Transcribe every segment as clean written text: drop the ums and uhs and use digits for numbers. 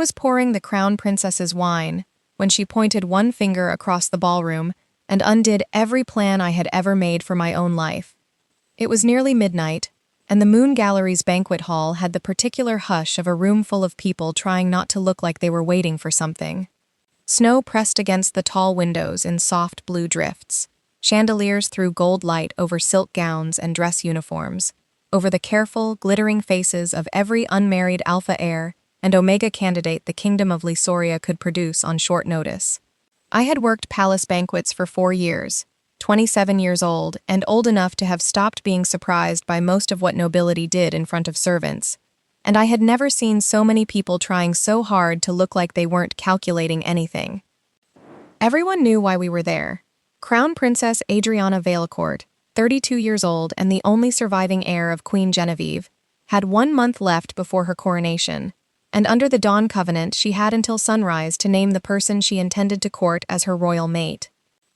was pouring the Crown Princess's wine when she pointed one finger across the ballroom and undid every plan I had ever made for my own life. It was nearly midnight, and the Moon Gallery's banquet hall had the particular hush of a room full of people trying not to look like they were waiting for something. Snow pressed against the tall windows in soft blue drifts. Chandeliers threw gold light over silk gowns and dress uniforms, over the careful, glittering faces of every unmarried alpha heir and omega candidate the kingdom of Lysoria could produce on short notice. I had worked palace banquets for 4 years, 27 years old, and old enough to have stopped being surprised by most of what nobility did in front of servants, and I had never seen so many people trying so hard to look like they weren't calculating anything. Everyone knew why we were there. Crown Princess Adriana Valecourt, 32 years old and the only surviving heir of Queen Genevieve, had 1 month left before her coronation, and under the Dawn Covenant she had until sunrise to name the person she intended to court as her royal mate.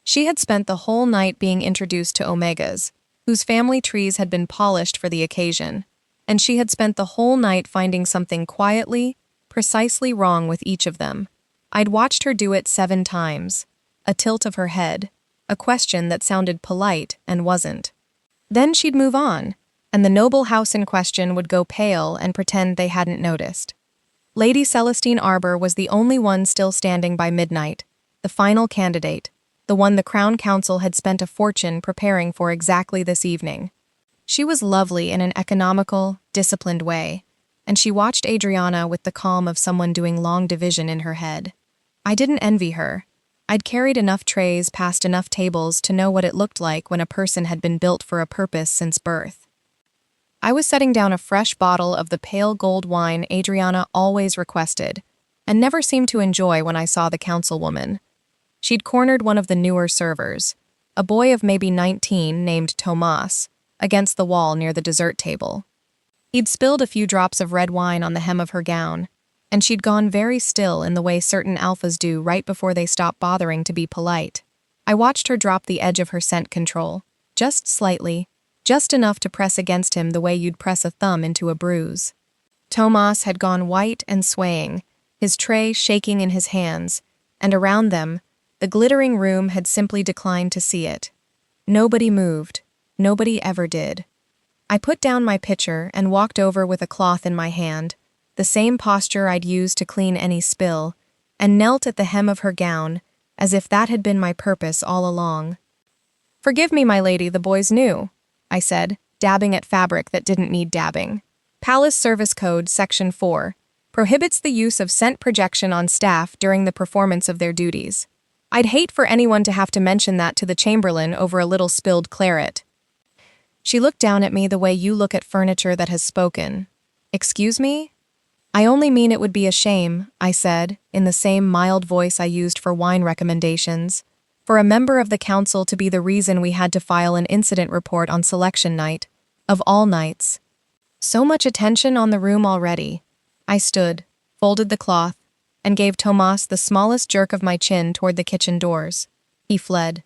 She had spent the whole night being introduced to Omegas, whose family trees had been polished for the occasion, and she had spent the whole night finding something quietly, precisely wrong with each of them. I'd watched her do it 7 times, a tilt of her head, a question that sounded polite and wasn't. Then she'd move on, and the noble house in question would go pale and pretend they hadn't noticed. Lady Celestine Arbor was the only one still standing by midnight, the final candidate, the one the Crown Council had spent a fortune preparing for exactly this evening. She was lovely in an economical, disciplined way, and she watched Adriana with the calm of someone doing long division in her head. I didn't envy her. I'd carried enough trays past enough tables to know what it looked like when a person had been built for a purpose since birth. I was setting down a fresh bottle of the pale gold wine Adriana always requested, and never seemed to enjoy when I saw the councilwoman. She'd cornered one of the newer servers, a boy of maybe 19 named Tomas, against the wall near the dessert table. He'd spilled a few drops of red wine on the hem of her gown, and she'd gone very still in the way certain alphas do right before they stop bothering to be polite. I watched her drop the edge of her scent control, just slightly, just enough to press against him the way you'd press a thumb into a bruise. Tomas had gone white and swaying, his tray shaking in his hands, and around them, the glittering room had simply declined to see it. Nobody moved. Nobody ever did. I put down my pitcher and walked over with a cloth in my hand, the same posture I'd used to clean any spill, and knelt at the hem of her gown, as if that had been my purpose all along. "Forgive me, my lady, the boys knew," I said, dabbing at fabric that didn't need dabbing. Palace Service Code, Section 4, prohibits the use of scent projection on staff during the performance of their duties. I'd hate for anyone to have to mention that to the chamberlain over a little spilled claret. She looked down at me the way you look at furniture that has spoken. "Excuse me?" "I only mean it would be a shame," I said, in the same mild voice I used for wine recommendations, "for a member of the council to be the reason we had to file an incident report on selection night, of all nights. So much attention on the room already." I stood, folded the cloth, and gave Tomas the smallest jerk of my chin toward the kitchen doors. He fled.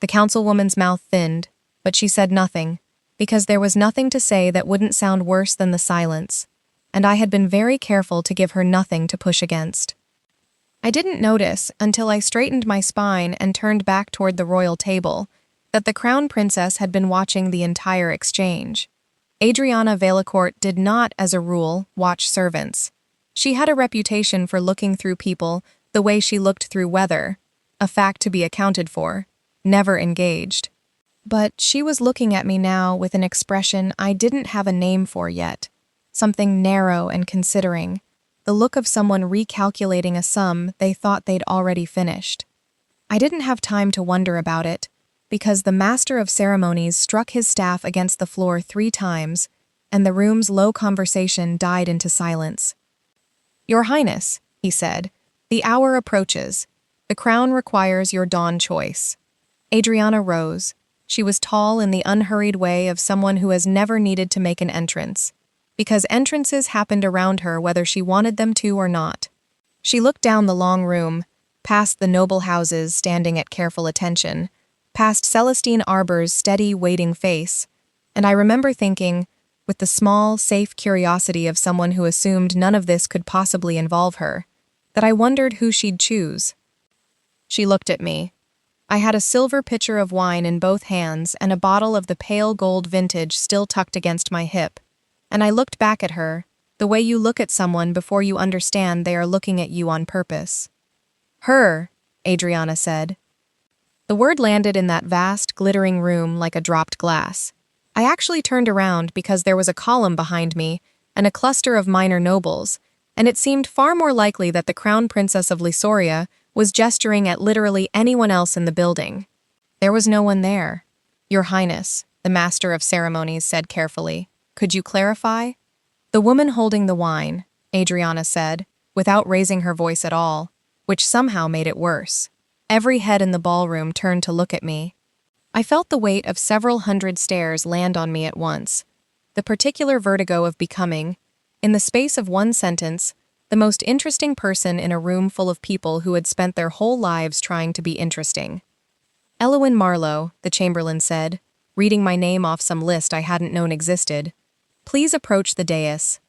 The councilwoman's mouth thinned, but she said nothing, because there was nothing to say that wouldn't sound worse than the silence, and I had been very careful to give her nothing to push against. I didn't notice, until I straightened my spine and turned back toward the royal table, that the Crown Princess had been watching the entire exchange. Adriana Valecourt did not, as a rule, watch servants. She had a reputation for looking through people the way she looked through weather, a fact to be accounted for, never engaged. But she was looking at me now with an expression I didn't have a name for yet, something narrow and considering, the look of someone recalculating a sum they thought they'd already finished. I didn't have time to wonder about it, because the master of ceremonies struck his staff against the floor 3 times, and the room's low conversation died into silence. "Your Highness," he said, "the hour approaches. The crown requires your dawn choice." Adriana rose. She was tall in the unhurried way of someone who has never needed to make an entrance, because entrances happened around her whether she wanted them to or not. She looked down the long room, past the noble houses standing at careful attention, past Celestine Arbor's steady, waiting face, and I remember thinking, with the small, safe curiosity of someone who assumed none of this could possibly involve her, that I wondered who she'd choose. She looked at me. I had a silver pitcher of wine in both hands and a bottle of the pale gold vintage still tucked against my hip, and I looked back at her, the way you look at someone before you understand they are looking at you on purpose. Her, Adriana said. The word landed in that vast, glittering room like a dropped glass. I actually turned around because there was a column behind me and a cluster of minor nobles, and it seemed far more likely that the Crown Princess of Lysoria was gesturing at literally anyone else in the building. There was no one there. Your Highness, the Master of Ceremonies said carefully. Could you clarify? The woman holding the wine, Adriana said, without raising her voice at all, which somehow made it worse. Every head in the ballroom turned to look at me. I felt the weight of several hundred stares land on me at once. The particular vertigo of becoming, in the space of one sentence, the most interesting person in a room full of people who had spent their whole lives trying to be interesting. Elowen Marlowe, the Chamberlain said, reading my name off some list I hadn't known existed. Please approach the dais.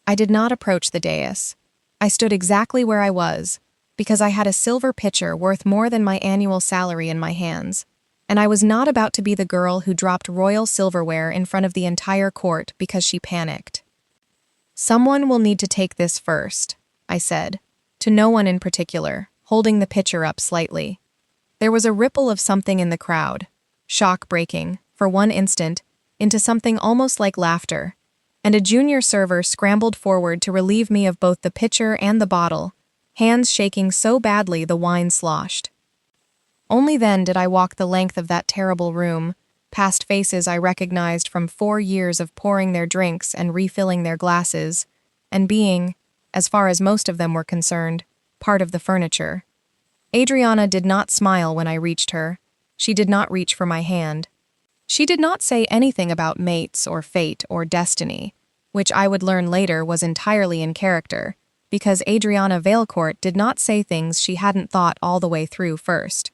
I did not approach the dais. I stood exactly where I was, because I had a silver pitcher worth more than my annual salary in my hands, and I was not about to be the girl who dropped royal silverware in front of the entire court because she panicked. Someone will need to take this first, I said, to no one in particular, holding the pitcher up slightly. There was a ripple of something in the crowd, shock breaking, for one instant, into something almost like laughter, and a junior server scrambled forward to relieve me of both the pitcher and the bottle, hands shaking so badly the wine sloshed. Only then did I walk the length of that terrible room, past faces I recognized from 4 years of pouring their drinks and refilling their glasses, and being, as far as most of them were concerned, part of the furniture. Adriana did not smile when I reached her. She did not reach for my hand. She did not say anything about mates or fate or destiny, which I would learn later was entirely in character, because Adriana Valecourt did not say things she hadn't thought all the way through first.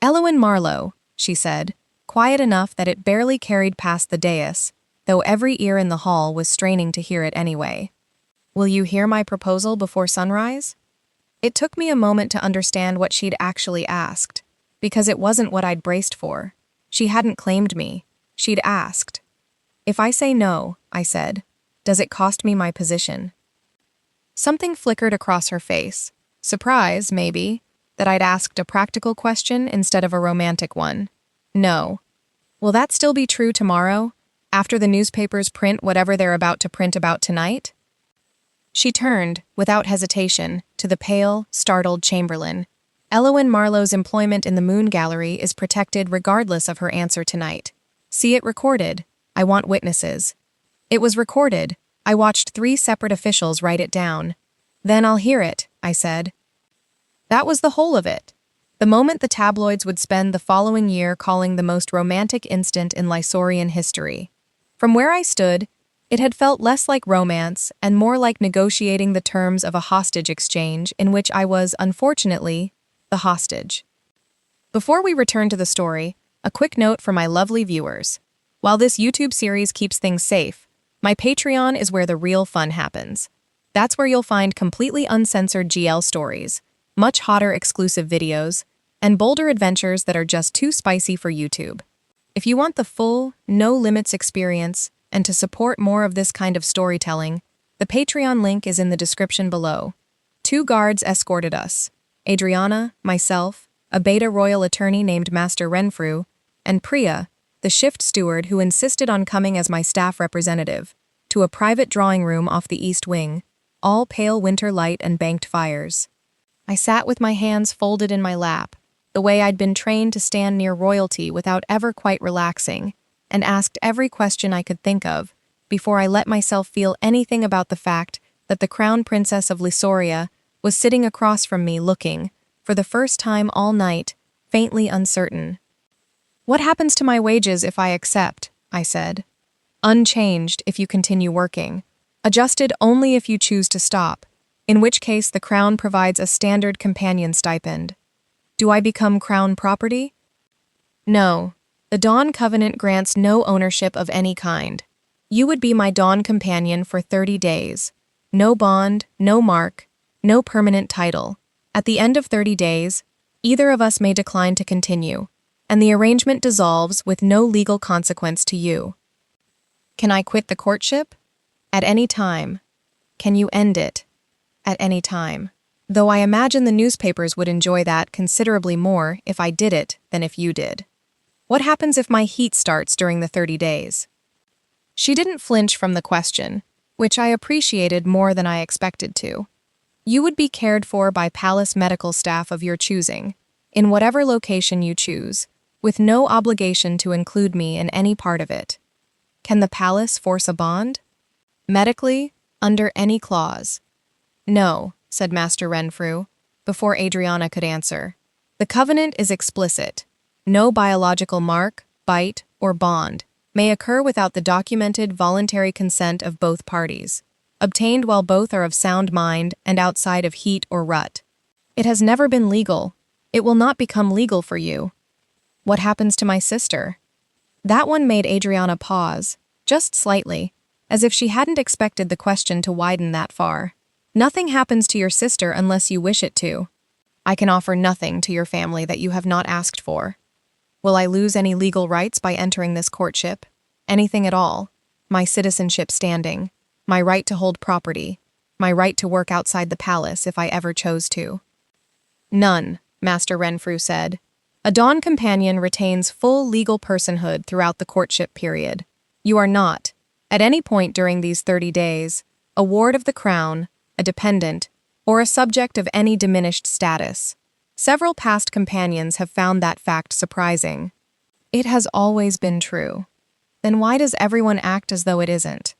Elowen Marlowe, she said, quiet enough that it barely carried past the dais, though every ear in the hall was straining to hear it anyway. Will you hear my proposal before sunrise? It took me a moment to understand what she'd actually asked, because it wasn't what I'd braced for. She hadn't claimed me. She'd asked. If I say no, I said, does it cost me my position? Something flickered across her face. Surprise, maybe, that I'd asked a practical question instead of a romantic one. No. Will that still be true tomorrow, after the newspapers print whatever they're about to print about tonight? She turned, without hesitation, to the pale, startled Chamberlain. Elowen Marlowe's employment in the Moon Gallery is protected regardless of her answer tonight. See it recorded. I want witnesses. It was recorded. I watched 3 separate officials write it down. Then I'll hear it, I said. That was the whole of it. The moment the tabloids would spend the following year calling the most romantic instant in Lysorian history. From where I stood, it had felt less like romance and more like negotiating the terms of a hostage exchange in which I was, unfortunately, the hostage. Before we return to the story, a quick note for my lovely viewers. While this YouTube series keeps things safe, my Patreon is where the real fun happens. That's where you'll find completely uncensored GL stories, much hotter exclusive videos, and bolder adventures that are just too spicy for YouTube. If you want the full, no-limits experience and to support more of this kind of storytelling, the Patreon link is in the description below. 2 guards escorted us. Adriana, myself, a beta royal attorney named Master Renfrew, and Priya, the shift steward who insisted on coming as my staff representative, to a private drawing room off the east wing, all pale winter light and banked fires. I sat with my hands folded in my lap, the way I'd been trained to stand near royalty without ever quite relaxing, and asked every question I could think of, before I let myself feel anything about the fact that the Crown Princess of Lysoria was sitting across from me looking, for the first time all night, faintly uncertain. What happens to my wages if I accept? I said. Unchanged if you continue working. Adjusted only if you choose to stop, in which case the Crown provides a standard companion stipend. Do I become Crown property? No. The Dawn Covenant grants no ownership of any kind. You would be my Dawn companion for 30 days. No bond, no mark, no permanent title. At the end of 30 days, either of us may decline to continue, and the arrangement dissolves with no legal consequence to you. Can I quit the courtship? At any time. Can you end it? At any time. Though I imagine the newspapers would enjoy that considerably more if I did it than if you did. What happens if my heat starts during the 30 days? She didn't flinch from the question, which I appreciated more than I expected to. You would be cared for by palace medical staff of your choosing, in whatever location you choose, with no obligation to include me in any part of it. Can the palace force a bond? Medically, under any clause. No, said Master Renfrew, before Adriana could answer. The covenant is explicit. No biological mark, bite, or bond may occur without the documented voluntary consent of both parties, obtained while both are of sound mind and outside of heat or rut. It has never been legal. It will not become legal for you. What happens to my sister? That one made Adriana pause, just slightly, as if she hadn't expected the question to widen that far. Nothing happens to your sister unless you wish it to. I can offer nothing to your family that you have not asked for. Will I lose any legal rights by entering this courtship? Anything at all? My citizenship standing, my right to hold property, my right to work outside the palace if I ever chose to. None, Master Renfrew said. A Dawn companion retains full legal personhood throughout the courtship period. You are not, at any point during these 30 days, a ward of the crown, a dependent, or a subject of any diminished status. Several past companions have found that fact surprising. It has always been true. Then why does everyone act as though it isn't?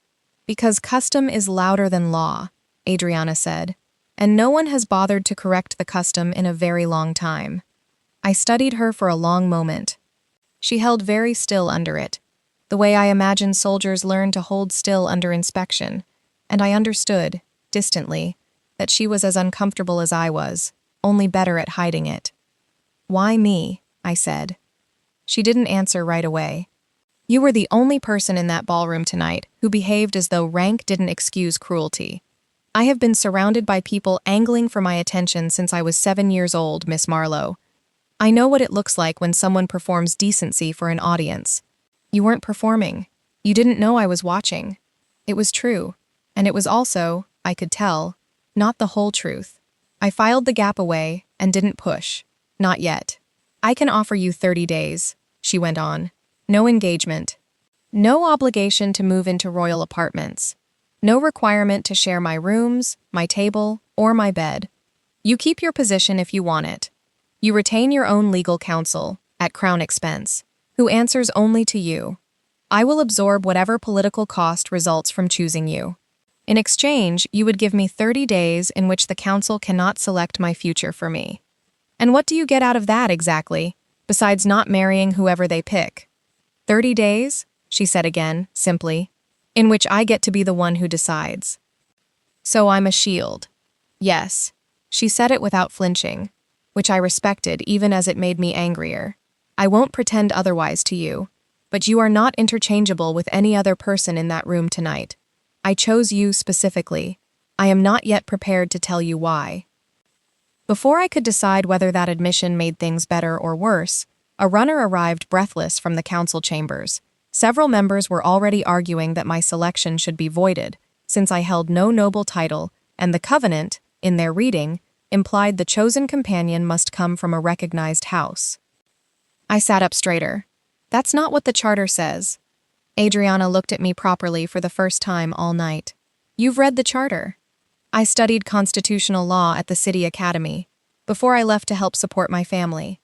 Because custom is louder than law, Adriana said, and no one has bothered to correct the custom in a very long time. I studied her for a long moment. She held very still under it, the way I imagine soldiers learn to hold still under inspection, and I understood, distantly, that she was as uncomfortable as I was, only better at hiding it. Why me? I said. She didn't answer right away. You were the only person in that ballroom tonight who behaved as though rank didn't excuse cruelty. I have been surrounded by people angling for my attention since I was 7 years old, Miss Marlowe. I know what it looks like when someone performs decency for an audience. You weren't performing. You didn't know I was watching. It was true, and it was also, I could tell, not the whole truth. I filed the gap away and didn't push. Not yet. I can offer you 30 days, she went on. No engagement. No obligation to move into royal apartments. No requirement to share my rooms, my table, or my bed. You keep your position if you want it. You retain your own legal counsel, at Crown expense, who answers only to you. I will absorb whatever political cost results from choosing you. In exchange, you would give me 30 days in which the council cannot select my future for me. And what do you get out of that exactly, besides not marrying whoever they pick? 30 days, she said again, simply, in which I get to be the one who decides. So I'm a shield. Yes, she said it without flinching, which I respected even as it made me angrier. I won't pretend otherwise to you, but you are not interchangeable with any other person in that room tonight. I chose you specifically. I am not yet prepared to tell you why. Before I could decide whether that admission made things better or worse, a runner arrived breathless from the council chambers. Several members were already arguing that my selection should be voided, since I held no noble title, and the covenant, in their reading, implied the chosen companion must come from a recognized house. I sat up straighter. That's not what the charter says. Adriana looked at me properly for the first time all night. You've read the charter. I studied constitutional law at the City Academy, before I left to help support my family.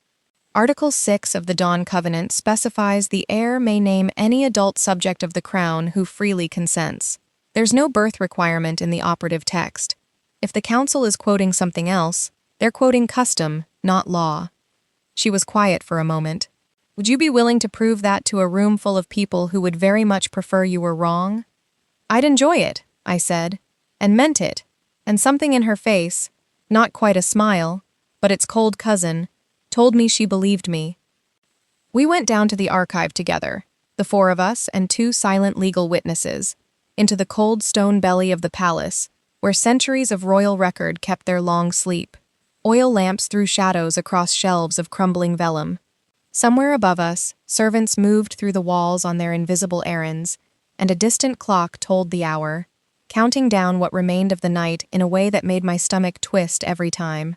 Article 6 of the Dawn Covenant specifies the heir may name any adult subject of the crown who freely consents. There's no birth requirement in the operative text. If the council is quoting something else, they're quoting custom, not law. She was quiet for a moment. Would you be willing to prove that to a room full of people who would very much prefer you were wrong? I'd enjoy it, I said, and meant it, and something in her face, not quite a smile, but its cold cousin, told me she believed me. We went down to the archive together, the four of us and 2 silent legal witnesses, into the cold stone belly of the palace, where centuries of royal record kept their long sleep. Oil lamps threw shadows across shelves of crumbling vellum. Somewhere above us, servants moved through the walls on their invisible errands, and a distant clock told the hour, counting down what remained of the night in a way that made my stomach twist every time.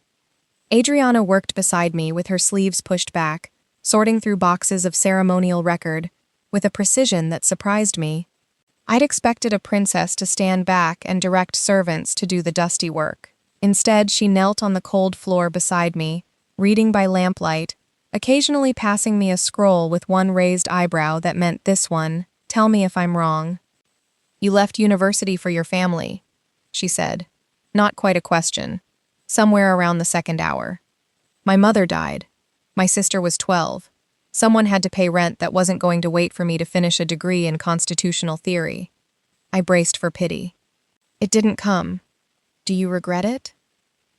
Adriana worked beside me with her sleeves pushed back, sorting through boxes of ceremonial record, with a precision that surprised me. I'd expected a princess to stand back and direct servants to do the dusty work. Instead, she knelt on the cold floor beside me, reading by lamplight, occasionally passing me a scroll with one raised eyebrow that meant this one, "Tell me if I'm wrong." "You left university for your family," she said. Not quite a question. Somewhere around the second hour. "My mother died. My sister was 12. Someone had to pay rent that wasn't going to wait for me to finish a degree in constitutional theory." I braced for pity. "It didn't come. Do you regret it?"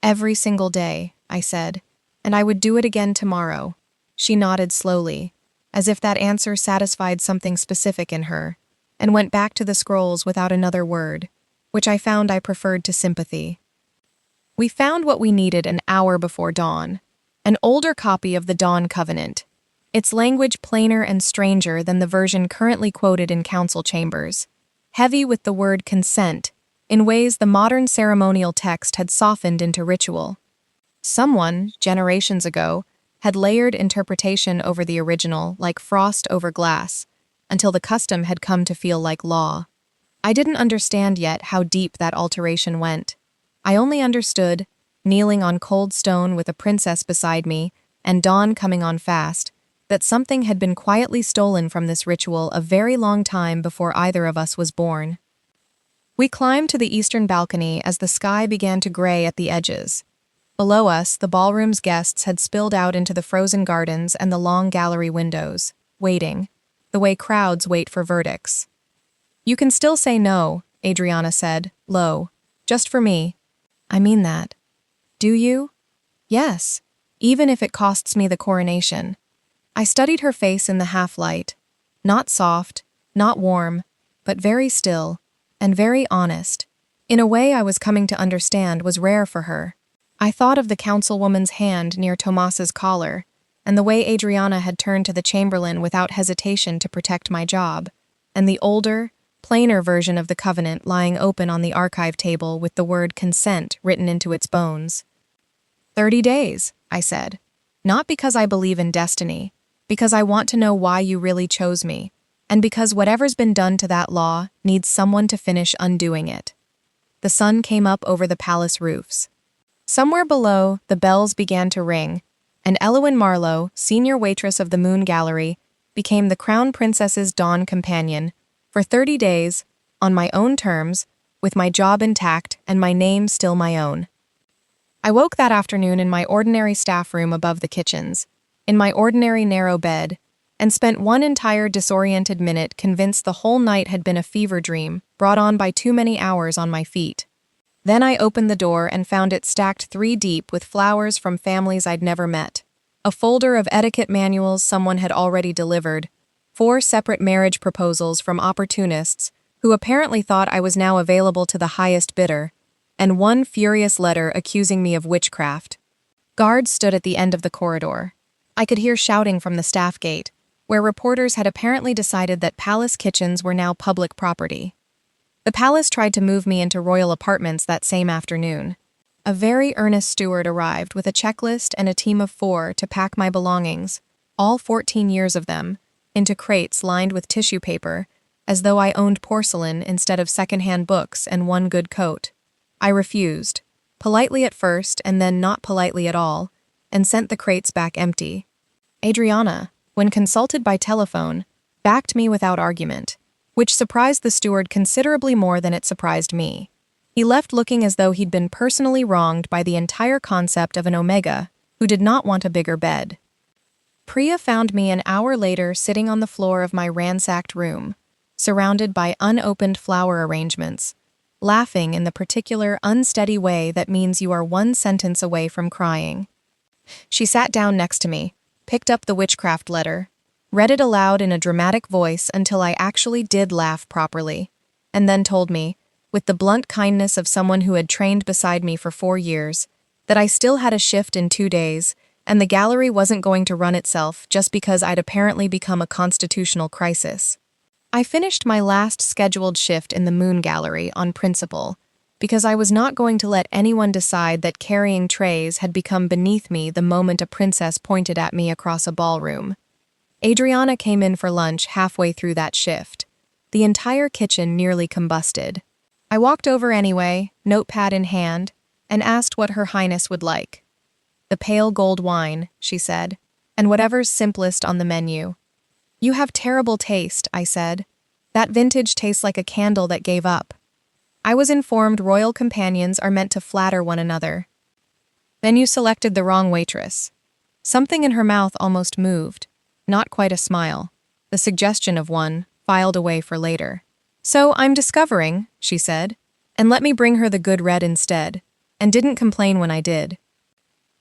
"Every single day," I said, "and I would do it again tomorrow." She nodded slowly, as if that answer satisfied something specific in her, and went back to the scrolls without another word, which I found I preferred to sympathy. We found what we needed an hour before dawn, an older copy of the Dawn Covenant, its language plainer and stranger than the version currently quoted in council chambers, heavy with the word consent, in ways the modern ceremonial text had softened into ritual. Someone, generations ago, had layered interpretation over the original like frost over glass, until the custom had come to feel like law. I didn't understand yet how deep that alteration went. I only understood, kneeling on cold stone with a princess beside me and dawn coming on fast, that something had been quietly stolen from this ritual a very long time before either of us was born. We climbed to the eastern balcony as the sky began to gray at the edges. Below us, the ballroom's guests had spilled out into the frozen gardens and the long gallery windows, waiting, the way crowds wait for verdicts. "You can still say no," Adriana said, low. "Just for me." "I mean that." "Do you?" "Yes, even if it costs me the coronation." I studied her face in the half-light. Not soft, not warm, but very still, and very honest, in a way I was coming to understand was rare for her. I thought of the councilwoman's hand near Tomas's collar, and the way Adriana had turned to the chamberlain without hesitation to protect my job, and the older, plainer version of the covenant lying open on the archive table with the word consent written into its bones. 30 days, I said. Not because I believe in destiny, because I want to know why you really chose me, and because whatever's been done to that law needs someone to finish undoing it. The sun came up over the palace roofs. Somewhere below, the bells began to ring, and Elowen Marlowe, senior waitress of the Moon Gallery, became the Crown Princess's dawn companion for 30 days, on my own terms, with my job intact and my name still my own. I woke that afternoon in my ordinary staff room above the kitchens, in my ordinary narrow bed, and spent one entire disoriented minute convinced the whole night had been a fever dream brought on by too many hours on my feet. Then I opened the door and found it stacked 3 deep with flowers from families I'd never met, a folder of etiquette manuals someone had already delivered, 4 separate marriage proposals from opportunists who apparently thought I was now available to the highest bidder, and 1 furious letter accusing me of witchcraft. Guards stood at the end of the corridor. I could hear shouting from the staff gate, where reporters had apparently decided that palace kitchens were now public property. The palace tried to move me into royal apartments that same afternoon. A very earnest steward arrived with a checklist and a team of 4 to pack my belongings, all 14 years of them, into crates lined with tissue paper, as though I owned porcelain instead of second-hand books and 1 good coat. I refused, politely at first and then not politely at all, and sent the crates back empty. Adriana, when consulted by telephone, backed me without argument, which surprised the steward considerably more than it surprised me. He left looking as though he'd been personally wronged by the entire concept of an Omega who did not want a bigger bed. Priya found me an hour later sitting on the floor of my ransacked room, surrounded by unopened flower arrangements, laughing in the particular unsteady way that means you are 1 sentence away from crying. She sat down next to me, picked up the witchcraft letter, read it aloud in a dramatic voice until I actually did laugh properly, and then told me, with the blunt kindness of someone who had trained beside me for 4 years, that I still had a shift in 2 days, and the gallery wasn't going to run itself just because I'd apparently become a constitutional crisis. I finished my last scheduled shift in the Moon Gallery on principle, because I was not going to let anyone decide that carrying trays had become beneath me the moment a princess pointed at me across a ballroom. Adriana came in for lunch halfway through that shift. The entire kitchen nearly combusted. I walked over anyway, notepad in hand, and asked what Her Highness would like. "The pale gold wine," she said, "and whatever's simplest on the menu." "You have terrible taste," I said. "That vintage tastes like a candle that gave up." I was informed royal companions are meant to flatter one another. "Then you selected the wrong waitress." Something in her mouth almost moved. Not quite a smile. The suggestion of one, filed away for later. "So I'm discovering," she said, "and let me bring her the good red instead," and didn't complain when I did.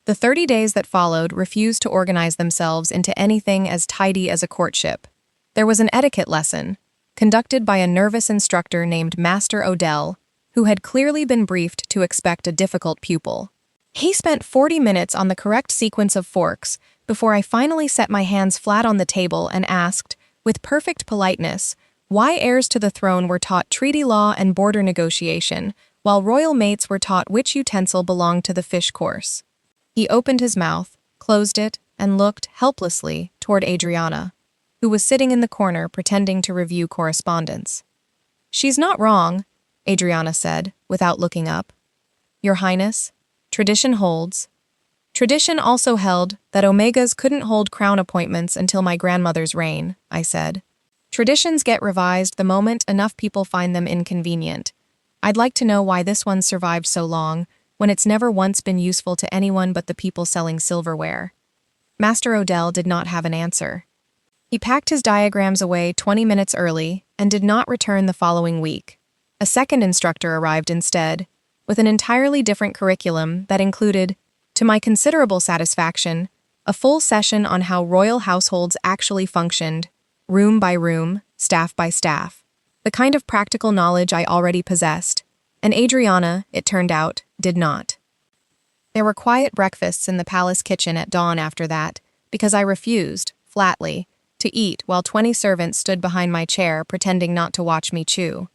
The 30 days that followed refused to organize themselves into anything as tidy as a courtship. There was an etiquette lesson, conducted by a nervous instructor named Master Odell, who had clearly been briefed to expect a difficult pupil. He spent 40 minutes on the correct sequence of forks before I finally set my hands flat on the table and asked, with perfect politeness, why heirs to the throne were taught treaty law and border negotiation, while royal mates were taught which utensil belonged to the fish course. He opened his mouth, closed it, and looked helplessly toward Adriana, who was sitting in the corner pretending to review correspondence. "She's not wrong," Adriana said, without looking up. "Your Highness, tradition holds." "Tradition also held that Omegas couldn't hold crown appointments until my grandmother's reign," I said. "Traditions get revised the moment enough people find them inconvenient. I'd like to know why this one survived so long, when it's never once been useful to anyone but the people selling silverware." Master Odell did not have an answer. He packed his diagrams away 20 minutes early and did not return the following week. A second instructor arrived instead, with an entirely different curriculum that included, to my considerable satisfaction, a full session on how royal households actually functioned, room by room, staff by staff, the kind of practical knowledge I already possessed, and Adriana, it turned out, did not. There were quiet breakfasts in the palace kitchen at dawn after that, because I refused, flatly, to eat while 20 servants stood behind my chair pretending not to watch me chew.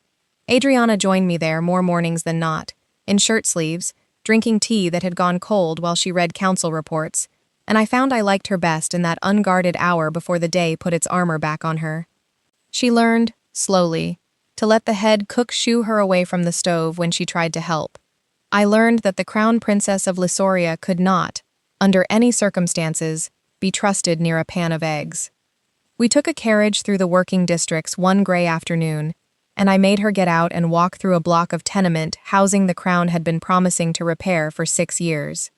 Adriana joined me there more mornings than not, in shirt sleeves, drinking tea that had gone cold while she read council reports, and I found I liked her best in that unguarded hour before the day put its armor back on her. She learned, slowly, to let the head cook shoo her away from the stove when she tried to help. I learned that the Crown Princess of Lysoria could not, under any circumstances, be trusted near a pan of eggs. We took a carriage through the working districts one gray afternoon, and I made her get out and walk through a block of tenement housing the Crown had been promising to repair for 6 years.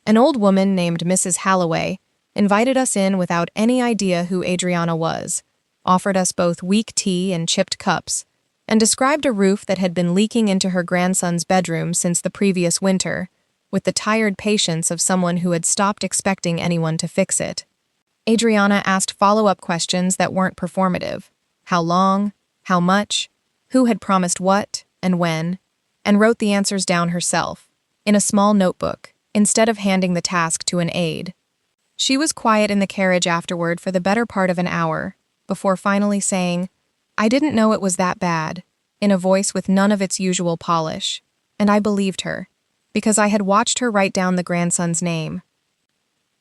An old woman named Mrs. Halloway invited us in without any idea who Adriana was, offered us both weak tea and chipped cups, and described a roof that had been leaking into her grandson's bedroom since the previous winter, with the tired patience of someone who had stopped expecting anyone to fix it. Adriana asked follow-up questions that weren't performative. How long? How much? Who had promised what and when? And wrote the answers down herself, in a small notebook, instead of handing the task to an aide. She was quiet in the carriage afterward for the better part of an hour, before finally saying, "I didn't know it was that bad," in a voice with none of its usual polish, and I believed her, because I had watched her write down the grandson's name.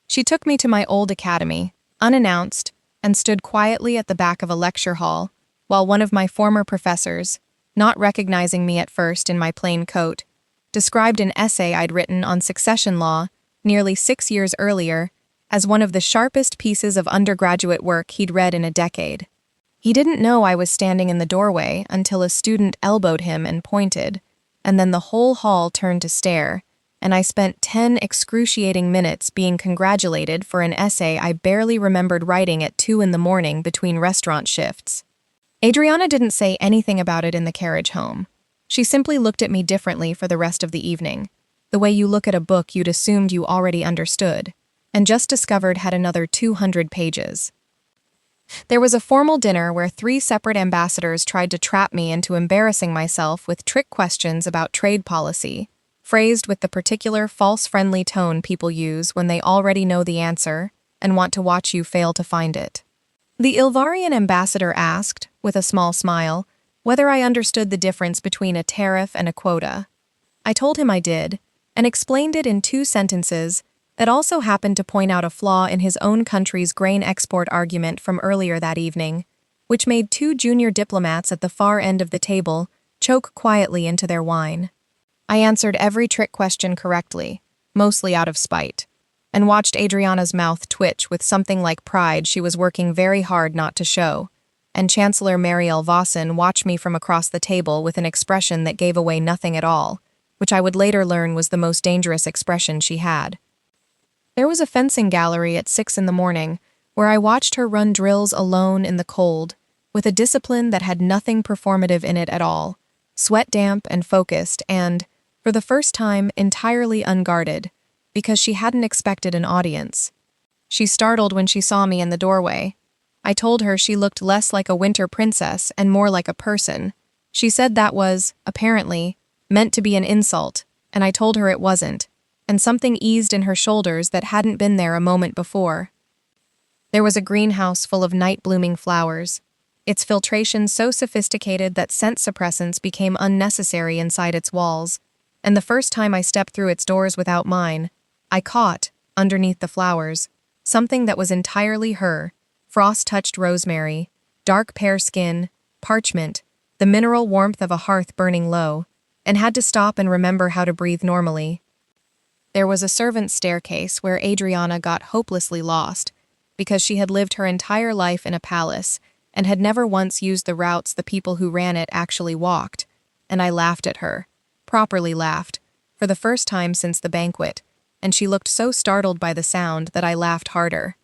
She took me to my old academy, unannounced, and stood quietly at the back of a lecture hall, while one of my former professors, not recognizing me at first in my plain coat, described an essay I'd written on succession law nearly 6 years earlier as one of the sharpest pieces of undergraduate work he'd read in a decade. He didn't know I was standing in the doorway until a student elbowed him and pointed, and then the whole hall turned to stare, and I spent 10 excruciating minutes being congratulated for an essay I barely remembered writing at 2 in the morning between restaurant shifts. Adriana didn't say anything about it in the carriage home. She simply looked at me differently for the rest of the evening, the way you look at a book you'd assumed you already understood, and just discovered had another 200 pages. There was a formal dinner where 3 separate ambassadors tried to trap me into embarrassing myself with trick questions about trade policy, phrased with the particular false friendly tone people use when they already know the answer and want to watch you fail to find it. The Ilvarian ambassador asked, with a small smile, whether I understood the difference between a tariff and a quota. I told him I did, and explained it in 2 sentences that also happened to point out a flaw in his own country's grain export argument from earlier that evening, which made 2 junior diplomats at the far end of the table choke quietly into their wine. I answered every trick question correctly, mostly out of spite, and watched Adriana's mouth twitch with something like pride she was working very hard not to show, and Chancellor Marielle Vossen watched me from across the table with an expression that gave away nothing at all, which I would later learn was the most dangerous expression she had. There was a fencing gallery at 6 in the morning, where I watched her run drills alone in the cold, with a discipline that had nothing performative in it at all, sweat-damp and focused and, for the first time, entirely unguarded, because she hadn't expected an audience. She startled when she saw me in the doorway. I told her she looked less like a winter princess and more like a person. She said that was, apparently, meant to be an insult, and I told her it wasn't, and something eased in her shoulders that hadn't been there a moment before. There was a greenhouse full of night-blooming flowers, its filtration so sophisticated that scent suppressants became unnecessary inside its walls, and the first time I stepped through its doors without mine, I caught, underneath the flowers, something that was entirely her: frost-touched rosemary, dark pear skin, parchment, the mineral warmth of a hearth burning low, and had to stop and remember how to breathe normally. There was a servant's staircase where Adriana got hopelessly lost, because she had lived her entire life in a palace and had never once used the routes the people who ran it actually walked, and I laughed at her, properly laughed, for the first time since the banquet, and she looked so startled by the sound that I laughed harder.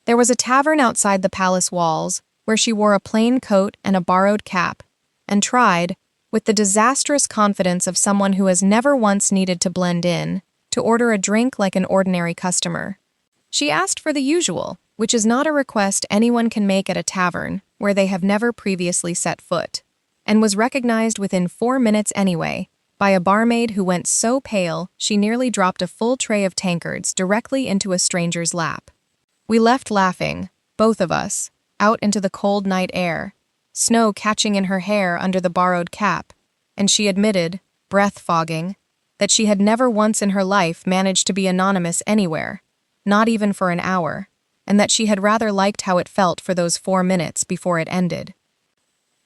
There was a tavern outside the palace walls where she wore a plain coat and a borrowed cap, and tried, with the disastrous confidence of someone who has never once needed to blend in, to order a drink like an ordinary customer. She asked for the usual, which is not a request anyone can make at a tavern where they have never previously set foot, and was recognized within 4 minutes anyway, by a barmaid who went so pale she nearly dropped a full tray of tankards directly into a stranger's lap. We left laughing, both of us, out into the cold night air, snow catching in her hair under the borrowed cap, and she admitted, breath-fogging, that she had never once in her life managed to be anonymous anywhere, not even for an hour, and that she had rather liked how it felt for those 4 minutes before it ended.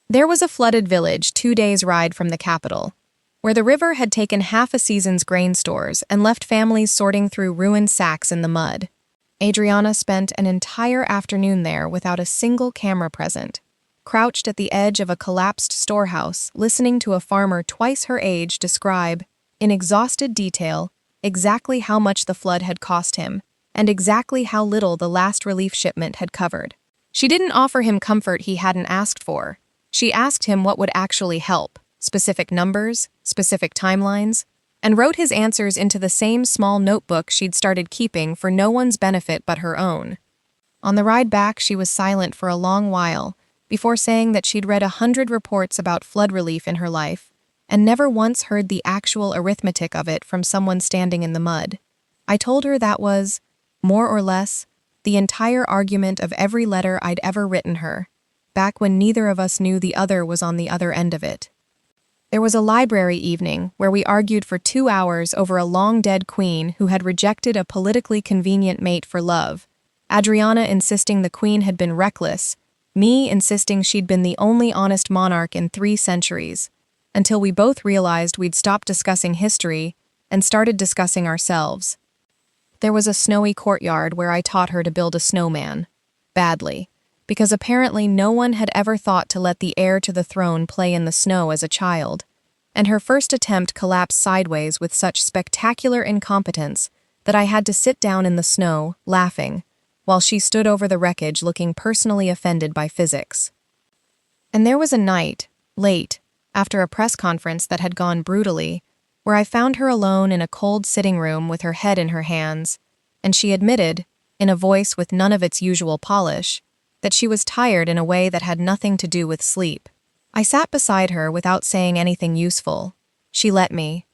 There was a flooded village 2 days' ride from the capital, where the river had taken half a season's grain stores and left families sorting through ruined sacks in the mud. Adriana spent an entire afternoon there without a single camera present, crouched at the edge of a collapsed storehouse, listening to a farmer twice her age describe, in exhausted detail, exactly how much the flood had cost him, and exactly how little the last relief shipment had covered. She didn't offer him comfort he hadn't asked for. She asked him what would actually help, specific numbers, specific timelines, and wrote his answers into the same small notebook she'd started keeping for no one's benefit but her own. On the ride back, she was silent for a long while, before saying that she'd read 100 reports about flood relief in her life, and never once heard the actual arithmetic of it from someone standing in the mud. I told her that was, more or less, the entire argument of every letter I'd ever written her, back when neither of us knew the other was on the other end of it. There was a library evening where we argued for 2 hours over a long-dead queen who had rejected a politically convenient mate for love, Adriana insisting the queen had been reckless, me insisting she'd been the only honest monarch in 3 centuries, until we both realized we'd stopped discussing history and started discussing ourselves. There was a snowy courtyard where I taught her to build a snowman, badly, because apparently no one had ever thought to let the heir to the throne play in the snow as a child, and her first attempt collapsed sideways with such spectacular incompetence that I had to sit down in the snow, laughing, while she stood over the wreckage looking personally offended by physics. And there was a night, late, after a press conference that had gone brutally, where I found her alone in a cold sitting room with her head in her hands, and she admitted, in a voice with none of its usual polish, that she was tired in a way that had nothing to do with sleep. I sat beside her without saying anything useful. She let me.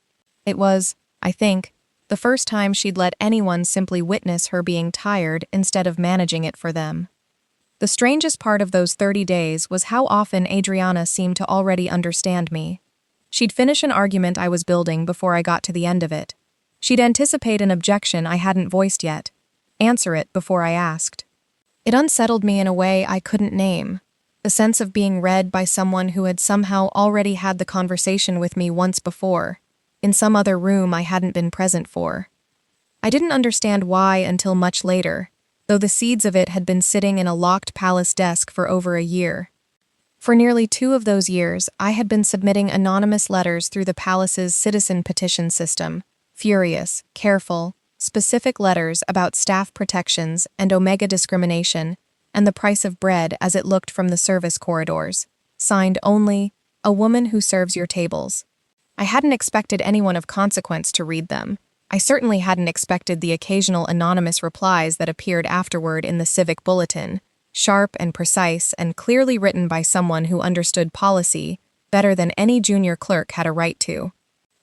It was, I think, the first time she'd let anyone simply witness her being tired instead of managing it for them. The strangest part of those 30 days was how often Adriana seemed to already understand me. She'd finish an argument I was building before I got to the end of it. She'd anticipate an objection I hadn't voiced yet, answer it before I asked. It unsettled me in a way I couldn't name, the sense of being read by someone who had somehow already had the conversation with me once before, in some other room I hadn't been present for. I didn't understand why until much later, though the seeds of it had been sitting in a locked palace desk for over a year. For nearly 2 of those years, I had been submitting anonymous letters through the palace's citizen petition system, furious, careful, specific letters about staff protections and Omega discrimination and the price of bread as it looked from the service corridors, signed only, "A woman who serves your tables." I hadn't expected anyone of consequence to read them. I certainly hadn't expected the occasional anonymous replies that appeared afterward in the civic bulletin, sharp and precise and clearly written by someone who understood policy better than any junior clerk had a right to.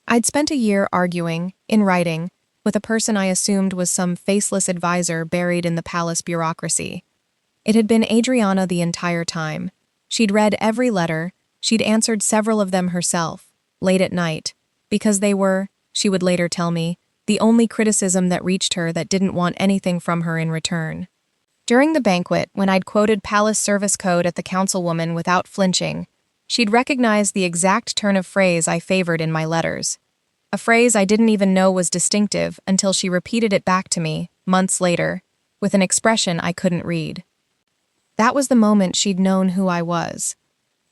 I'd spent a year arguing, in writing, with a person I assumed was some faceless advisor buried in the palace bureaucracy. It had been Adriana the entire time. She'd read every letter, she'd answered several of them herself, late at night, because they were, she would later tell me, the only criticism that reached her that didn't want anything from her in return. During the banquet, when I'd quoted palace service code at the councilwoman without flinching, she'd recognized the exact turn of phrase I favored in my letters. A phrase I didn't even know was distinctive until she repeated it back to me, months later, with an expression I couldn't read. That was the moment she'd known who I was.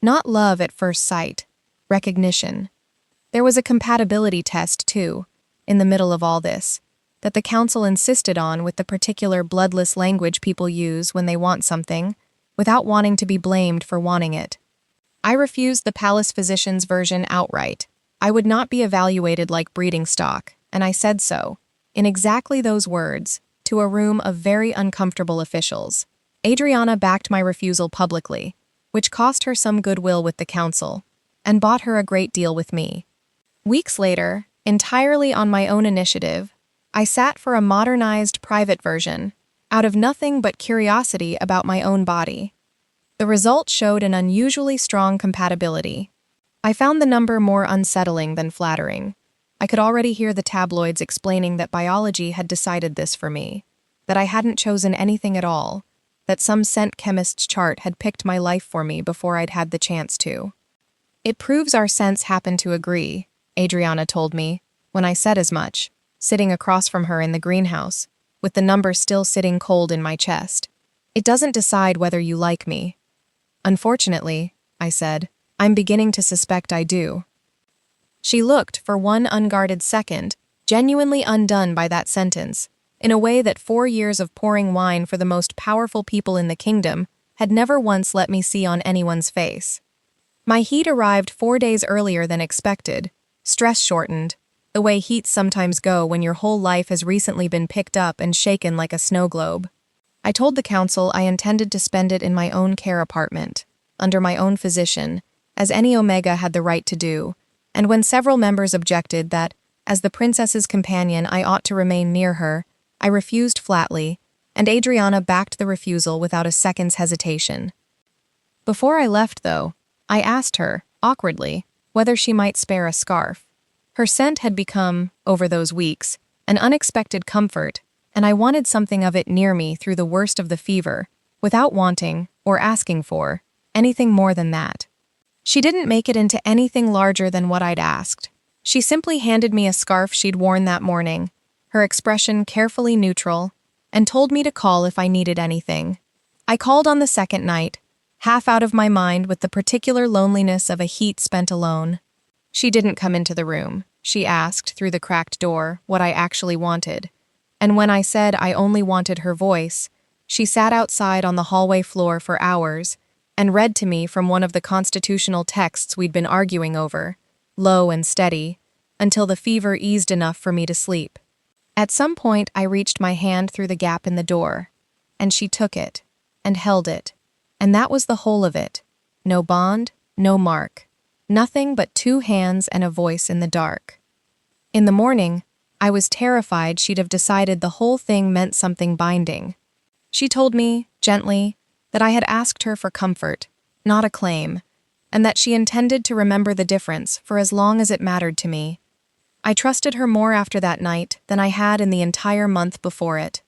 Not love at first sight, recognition. There was a compatibility test, too, in the middle of all this, that the council insisted on with the particular bloodless language people use when they want something, without wanting to be blamed for wanting it. I refused the palace physician's version outright. I would not be evaluated like breeding stock, and I said so, in exactly those words, to a room of very uncomfortable officials. Adriana backed my refusal publicly, which cost her some goodwill with the council, and bought her a great deal with me. Weeks later, entirely on my own initiative, I sat for a modernized private version, out of nothing but curiosity about my own body. The result showed an unusually strong compatibility. I found the number more unsettling than flattering. I could already hear the tabloids explaining that biology had decided this for me, that I hadn't chosen anything at all, that some scent chemist's chart had picked my life for me before I'd had the chance to. "It proves our scents happen to agree," Adriana told me, when I said as much, sitting across from her in the greenhouse, with the number still sitting cold in my chest. "It doesn't decide whether you like me." "Unfortunately," I said, "I'm beginning to suspect I do." She looked, for one unguarded second, genuinely undone by that sentence, in a way that 4 years of pouring wine for the most powerful people in the kingdom had never once let me see on anyone's face. My heat arrived 4 days earlier than expected, stress-shortened, the way heats sometimes go when your whole life has recently been picked up and shaken like a snow globe. I told the council I intended to spend it in my own care apartment, under my own physician, as any Omega had the right to do, and when several members objected that, as the princess's companion, I ought to remain near her, I refused flatly, and Adriana backed the refusal without a second's hesitation. Before I left, though, I asked her, awkwardly, whether she might spare a scarf. Her scent had become, over those weeks, an unexpected comfort, and I wanted something of it near me through the worst of the fever, without wanting, or asking for, anything more than that. She didn't make it into anything larger than what I'd asked. She simply handed me a scarf she'd worn that morning, her expression carefully neutral, and told me to call if I needed anything. I called on the second night, half out of my mind with the particular loneliness of a heat spent alone. She didn't come into the room. She asked, through the cracked door, what I actually wanted. And when I said I only wanted her voice, she sat outside on the hallway floor for hours and read to me from one of the constitutional texts we'd been arguing over, low and steady, until the fever eased enough for me to sleep. At some point, I reached my hand through the gap in the door, and she took it, and held it, And that was the whole of it. No bond, no mark. Nothing but 2 hands and a voice in the dark. In the morning, I was terrified she'd have decided the whole thing meant something binding. She told me, gently, that I had asked her for comfort, not a claim, and that she intended to remember the difference for as long as it mattered to me. I trusted her more after that night than I had in the entire month before it.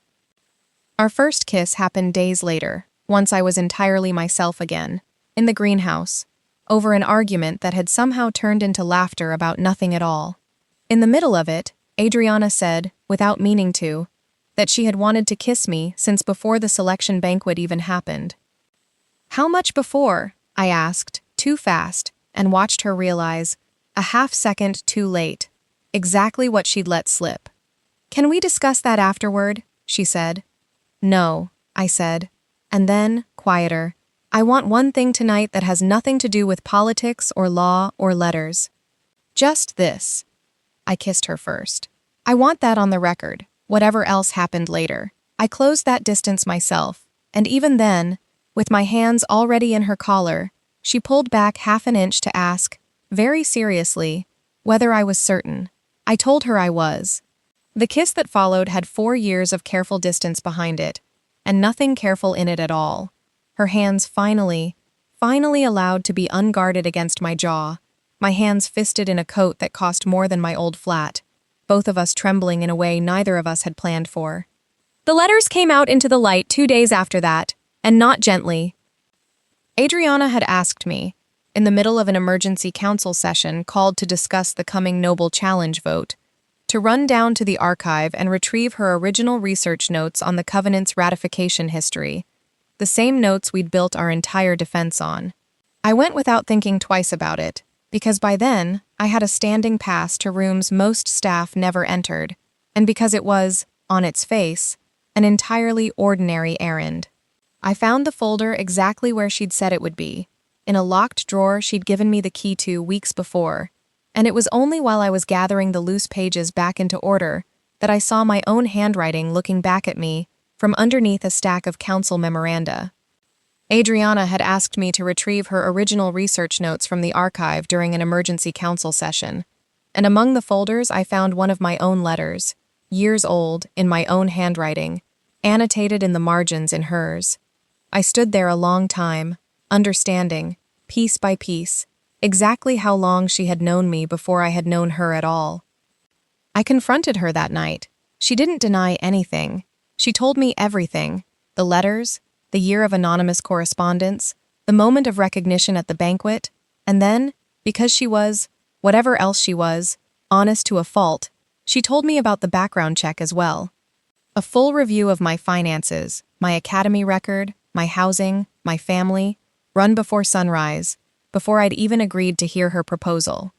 Our first kiss happened days later, once I was entirely myself again, in the greenhouse, over an argument that had somehow turned into laughter about nothing at all. In the middle of it, Adriana said, without meaning to, that she had wanted to kiss me since before the selection banquet even happened. How much before? I asked, too fast, and watched her realize, a half-second too late, exactly what she'd let slip. Can we discuss that afterward? She said. No, I said. And then, quieter, I want one thing tonight that has nothing to do with politics or law or letters. Just this. I kissed her first. I want that on the record, whatever else happened later. I closed that distance myself, and even then, with my hands already in her collar, she pulled back half an inch to ask, very seriously, whether I was certain. I told her I was. The kiss that followed had 4 years of careful distance behind it, and nothing careful in it at all. Her hands finally allowed to be unguarded against my jaw, my hands fisted in a coat that cost more than my old flat, both of us trembling in a way neither of us had planned for. The letters came out into the light 2 days after that, and not gently. Adriana had asked me, in the middle of an emergency council session called to discuss the coming Noble Challenge vote, to run down to the archive and retrieve her original research notes on the Covenant's ratification history, the same notes we'd built our entire defense on. I went without thinking twice about it, because by then, I had a standing pass to rooms most staff never entered, and because it was, on its face, an entirely ordinary errand. I found the folder exactly where she'd said it would be, in a locked drawer she'd given me the key to weeks before, and it was only while I was gathering the loose pages back into order that I saw my own handwriting looking back at me from underneath a stack of council memoranda. Adriana had asked me to retrieve her original research notes from the archive during an emergency council session, and among the folders I found one of my own letters, years old, in my own handwriting, annotated in the margins in hers. I stood there a long time, understanding, piece by piece, exactly how long she had known me before I had known her at all. I confronted her that night. She didn't deny anything. She told me everything, the letters, the year of anonymous correspondence, the moment of recognition at the banquet, and then, because she was, whatever else she was, honest to a fault, she told me about the background check as well. A full review of my finances, my academy record, my housing, my family, run before sunrise, before I'd even agreed to hear her proposal.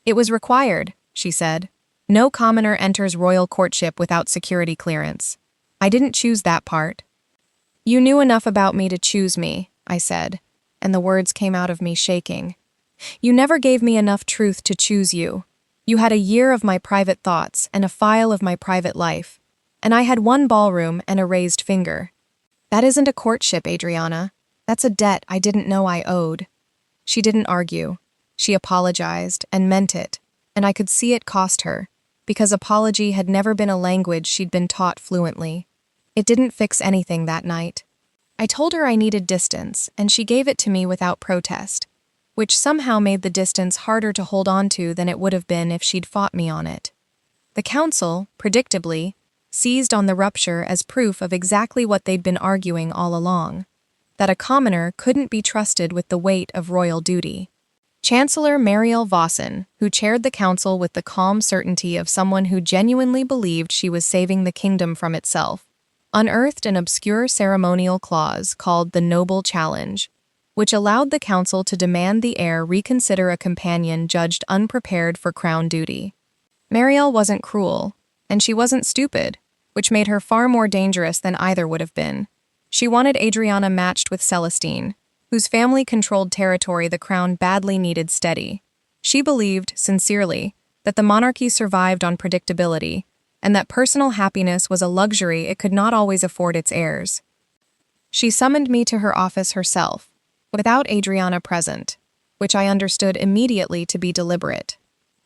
It was required, she said. No commoner enters royal courtship without security clearance. I didn't choose that part. You knew enough about me to choose me, I said, and the words came out of me shaking. You never gave me enough truth to choose you. You had a year of my private thoughts and a file of my private life, and I had one ballroom and a raised finger. That isn't a courtship, Adriana. That's a debt I didn't know I owed. She didn't argue. She apologized and meant it, and I could see it cost her, because apology had never been a language she'd been taught fluently. It didn't fix anything that night. I told her I needed distance, and she gave it to me without protest, which somehow made the distance harder to hold on to than it would have been if she'd fought me on it. The council, predictably, seized on the rupture as proof of exactly what they'd been arguing all along, that a commoner couldn't be trusted with the weight of royal duty. Chancellor Mariel Vossen, who chaired the council with the calm certainty of someone who genuinely believed she was saving the kingdom from itself, unearthed an obscure ceremonial clause called the Noble Challenge, which allowed the council to demand the heir reconsider a companion judged unprepared for crown duty. Mariel wasn't cruel, and she wasn't stupid, which made her far more dangerous than either would have been. She wanted Adriana matched with Celestine, whose family controlled territory the crown badly needed steady. She believed, sincerely, that the monarchy survived on predictability, and that personal happiness was a luxury it could not always afford its heirs. She summoned me to her office herself, without Adriana present, which I understood immediately to be deliberate.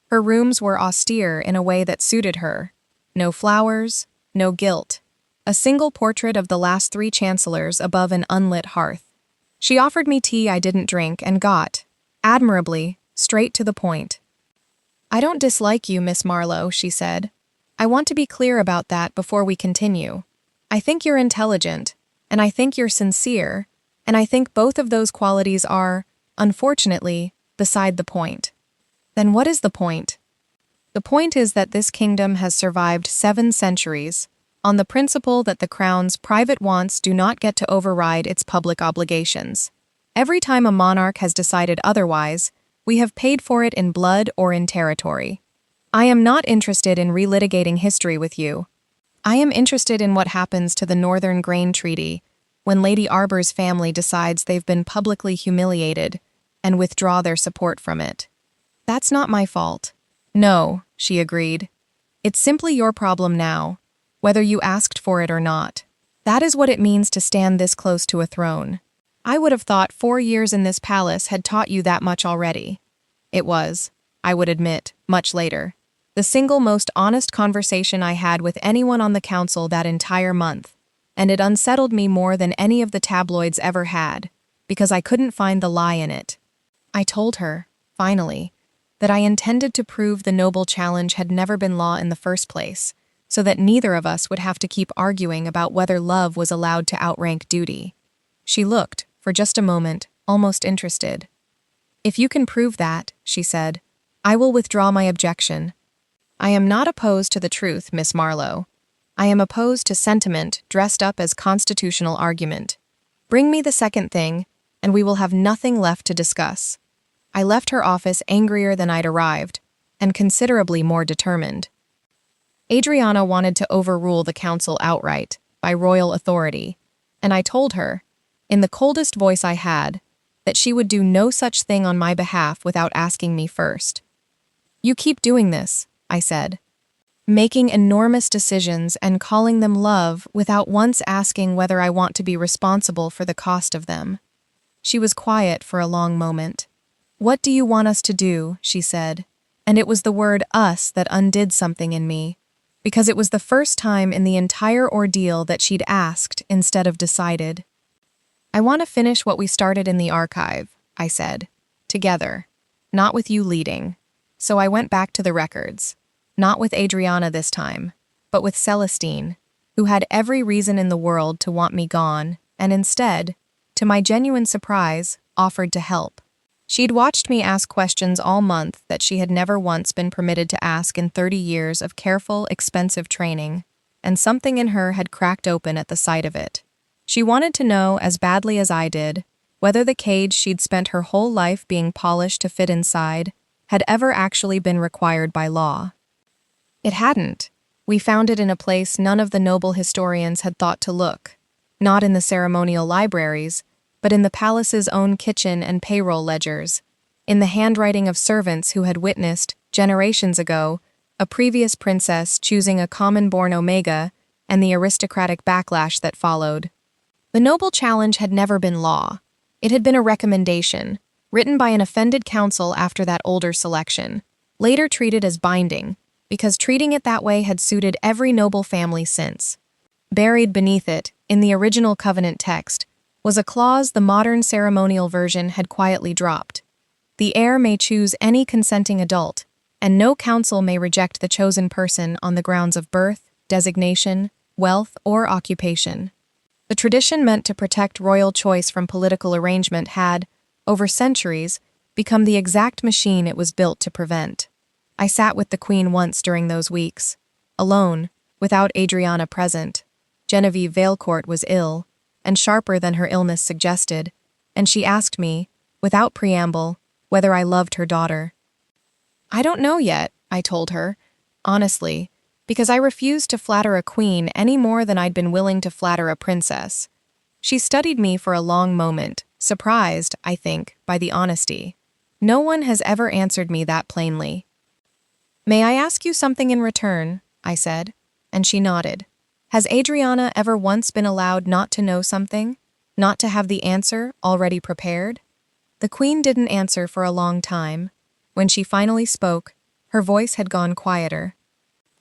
Her rooms were austere in a way that suited her. No flowers, no gilt. A single portrait of the last 3 chancellors above an unlit hearth. She offered me tea I didn't drink and got, admirably, straight to the point. "I don't dislike you, Miss Marlowe," she said. "I want to be clear about that before we continue. I think you're intelligent, and I think you're sincere, and I think both of those qualities are, unfortunately, beside the point." "Then what is the point?" "The point is that this kingdom has survived 7 centuries, on the principle that the crown's private wants do not get to override its public obligations. Every time a monarch has decided otherwise, we have paid for it in blood or in territory. I am not interested in relitigating history with you. I am interested in what happens to the Northern Grain Treaty when Lady Arbor's family decides they've been publicly humiliated and withdraw their support from it. That's not my fault." "No," she agreed. "It's simply your problem now, whether you asked for it or not. That is what it means to stand this close to a throne. I would have thought 4 years in this palace had taught you that much already." It was, I would admit, much later. The single most honest conversation I had with anyone on the council that entire month, and it unsettled me more than any of the tabloids ever had, because I couldn't find the lie in it. I told her, finally, that I intended to prove the noble challenge had never been law in the first place, so that neither of us would have to keep arguing about whether love was allowed to outrank duty. She looked, for just a moment, almost interested. "If you can prove that," she said, "I will withdraw my objection. I am not opposed to the truth, Miss Marlowe. I am opposed to sentiment dressed up as constitutional argument. Bring me the second thing, and we will have nothing left to discuss." I left her office angrier than I'd arrived, and considerably more determined. Adriana wanted to overrule the council outright, by royal authority, and I told her, in the coldest voice I had, that she would do no such thing on my behalf without asking me first. "You keep doing this," I said, "making enormous decisions and calling them love without once asking whether I want to be responsible for the cost of them." She was quiet for a long moment. "What do you want us to do?" she said, and it was the word "us" that undid something in me, because it was the first time in the entire ordeal that she'd asked instead of decided. "I want to finish what we started in the archive," I said, "together, not with you leading." So I went back to the records, not with Adriana this time, but with Celestine, who had every reason in the world to want me gone, and instead, to my genuine surprise, offered to help. She'd watched me ask questions all month that she had never once been permitted to ask in 30 years of careful, expensive training, and something in her had cracked open at the sight of it. She wanted to know, as badly as I did, whether the cage she'd spent her whole life being polished to fit inside had ever actually been required by law. It hadn't. We found it in a place none of the noble historians had thought to look, not in the ceremonial libraries, but in the palace's own kitchen and payroll ledgers, in the handwriting of servants who had witnessed, generations ago, a previous princess choosing a common-born Omega and the aristocratic backlash that followed. The noble challenge had never been law. It had been a recommendation, written by an offended council after that older selection, later treated as binding, because treating it that way had suited every noble family since. Buried beneath it, in the original covenant text, was a clause the modern ceremonial version had quietly dropped. The heir may choose any consenting adult, and no council may reject the chosen person on the grounds of birth, designation, wealth, or occupation. The tradition meant to protect royal choice from political arrangement had, over centuries, become the exact machine it was built to prevent. I sat with the Queen once during those weeks, alone, without Adriana present. Genevieve Valecourt was ill, and sharper than her illness suggested, and she asked me, without preamble, whether I loved her daughter. "I don't know yet," I told her, honestly, because I refused to flatter a queen any more than I'd been willing to flatter a princess. She studied me for a long moment, surprised, I think, by the honesty. No one has ever answered me that plainly. "May I ask you something in return?" I said, and she nodded. "Has Adriana ever once been allowed not to know something?" Not to have the answer already prepared? The queen didn't answer for a long time. When she finally spoke, her voice had gone quieter.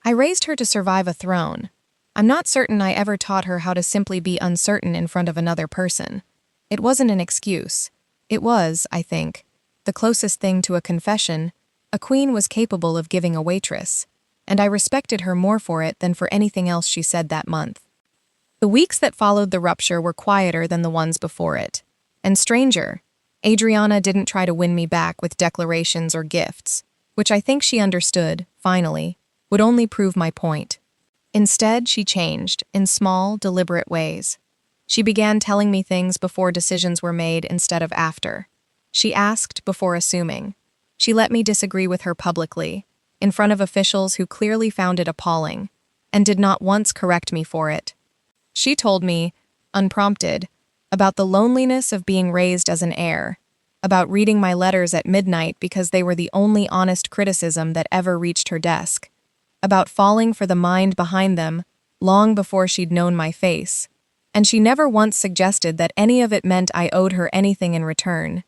I raised her to survive a throne. I'm not certain I ever taught her how to simply be uncertain in front of another person. It wasn't an excuse. It was, I think, the closest thing to a confession a queen was capable of giving a waitress, and I respected her more for it than for anything else she said that month. The weeks that followed the rupture were quieter than the ones before it. And stranger, Adriana didn't try to win me back with declarations or gifts, which I think she understood, finally, would only prove my point. Instead, she changed, in small, deliberate ways. She began telling me things before decisions were made instead of after. She asked before assuming. She let me disagree with her publicly, in front of officials who clearly found it appalling, and did not once correct me for it. She told me, unprompted, about the loneliness of being raised as an heir, about reading my letters at midnight because they were the only honest criticism that ever reached her desk, about falling for the mind behind them long before she'd known my face, and she never once suggested that any of it meant I owed her anything in return.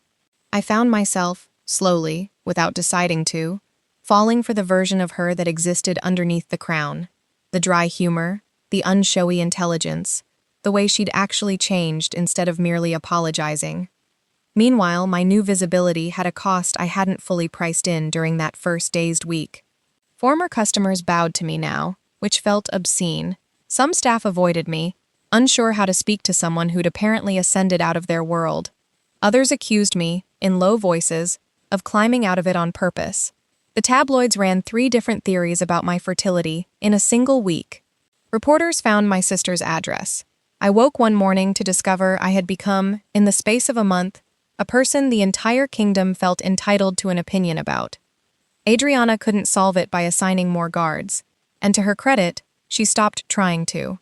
I found myself, slowly, without deciding to, falling for the version of her that existed underneath the crown, the dry humor, the unshowy intelligence, the way she'd actually changed instead of merely apologizing. Meanwhile, my new visibility had a cost I hadn't fully priced in during that first dazed week. Former customers bowed to me now, which felt obscene. Some staff avoided me, unsure how to speak to someone who'd apparently ascended out of their world. Others accused me, in low voices, of climbing out of it on purpose. The tabloids ran 3 different theories about my fertility in a single week. Reporters found my sister's address. I woke one morning to discover I had become, in the space of a month, a person the entire kingdom felt entitled to an opinion about. Adriana couldn't solve it by assigning more guards, and to her credit, she stopped trying to.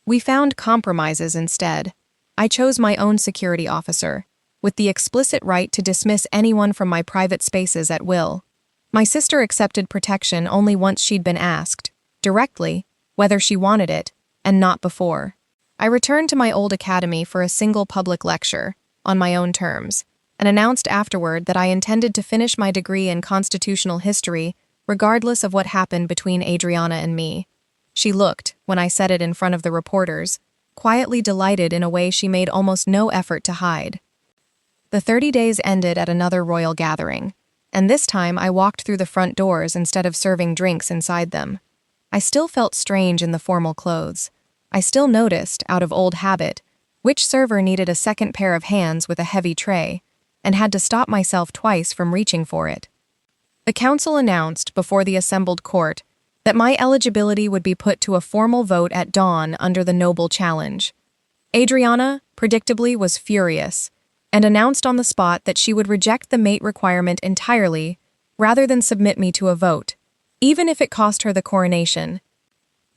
We found compromises instead. I chose my own security officer, with the explicit right to dismiss anyone from my private spaces at will. My sister accepted protection only once she'd been asked, directly, whether she wanted it, and not before. I returned to my old academy for a single public lecture, on my own terms, and announced afterward that I intended to finish my degree in constitutional history regardless of what happened between Adriana and me. She looked, when I said it in front of the reporters, quietly delighted in a way she made almost no effort to hide. The 30 days ended at another royal gathering, and this time I walked through the front doors instead of serving drinks inside them. I still felt strange in the formal clothes. I still noticed, out of old habit, which server needed a second pair of hands with a heavy tray, and had to stop myself twice from reaching for it. The council announced, before the assembled court, that my eligibility would be put to a formal vote at dawn under the noble challenge. Adriana, predictably, was furious, and announced on the spot that she would reject the mate requirement entirely, rather than submit me to a vote, even if it cost her the coronation.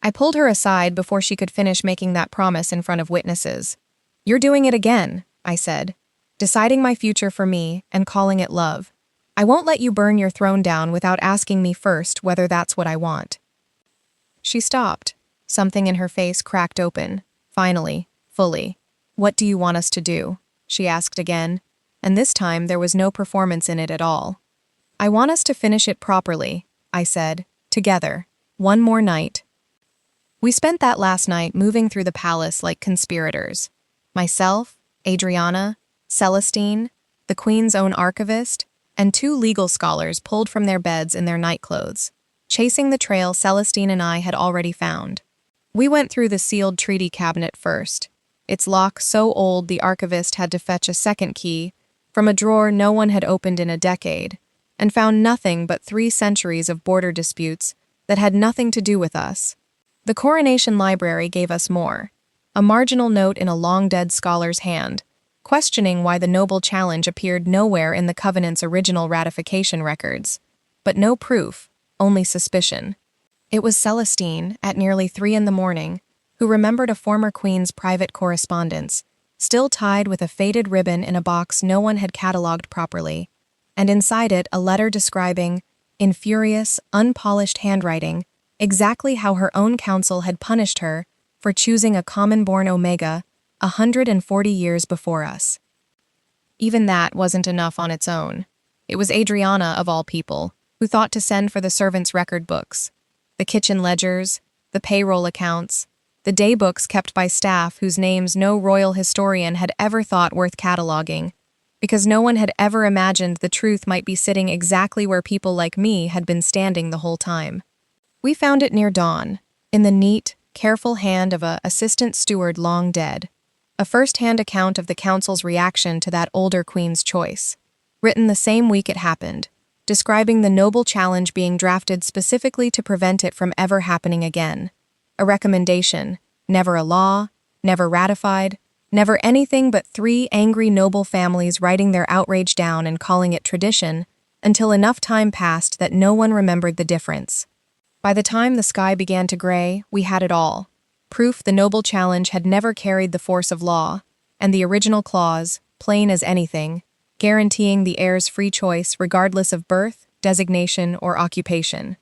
I pulled her aside before she could finish making that promise in front of witnesses. "You're doing it again," I said, deciding my future for me and calling it love. "I won't let you burn your throne down without asking me first whether that's what I want." She stopped. Something in her face cracked open, finally, fully. "What do you want us to do?" she asked again, and this time there was no performance in it at all. "I want us to finish it properly," I said, "together. One more night." We spent that last night moving through the palace like conspirators. Myself, Adriana, Celestine, the Queen's own archivist, and 2 legal scholars pulled from their beds in their nightclothes, chasing the trail Celestine and I had already found. We went through the sealed treaty cabinet first, its lock so old the archivist had to fetch a second key from a drawer no one had opened in a decade, and found nothing but 3 centuries of border disputes that had nothing to do with us. The Coronation Library gave us more, a marginal note in a long-dead scholar's hand, questioning why the noble challenge appeared nowhere in the Covenant's original ratification records. But no proof, only suspicion. It was Celestine, at nearly 3 a.m, who remembered a former queen's private correspondence, still tied with a faded ribbon in a box no one had catalogued properly, and inside it a letter describing, in furious, unpolished handwriting, exactly how her own council had punished her for choosing a common-born Omega 140 years before us. Even that wasn't enough on its own. It was Adriana, of all people, who thought to send for the servants' record books, the kitchen ledgers, the payroll accounts, the daybooks kept by staff whose names no royal historian had ever thought worth cataloging, because no one had ever imagined the truth might be sitting exactly where people like me had been standing the whole time. We found it near dawn, in the neat, careful hand of a assistant steward long dead, a first-hand account of the council's reaction to that older queen's choice, written the same week it happened, describing the noble challenge being drafted specifically to prevent it from ever happening again. A recommendation, never a law, never ratified, never anything but 3 angry noble families writing their outrage down and calling it tradition, until enough time passed that no one remembered the difference. By the time the sky began to gray, we had it all. Proof the noble challenge had never carried the force of law, and the original clause, plain as anything, guaranteeing the heir's free choice regardless of birth, designation, or occupation.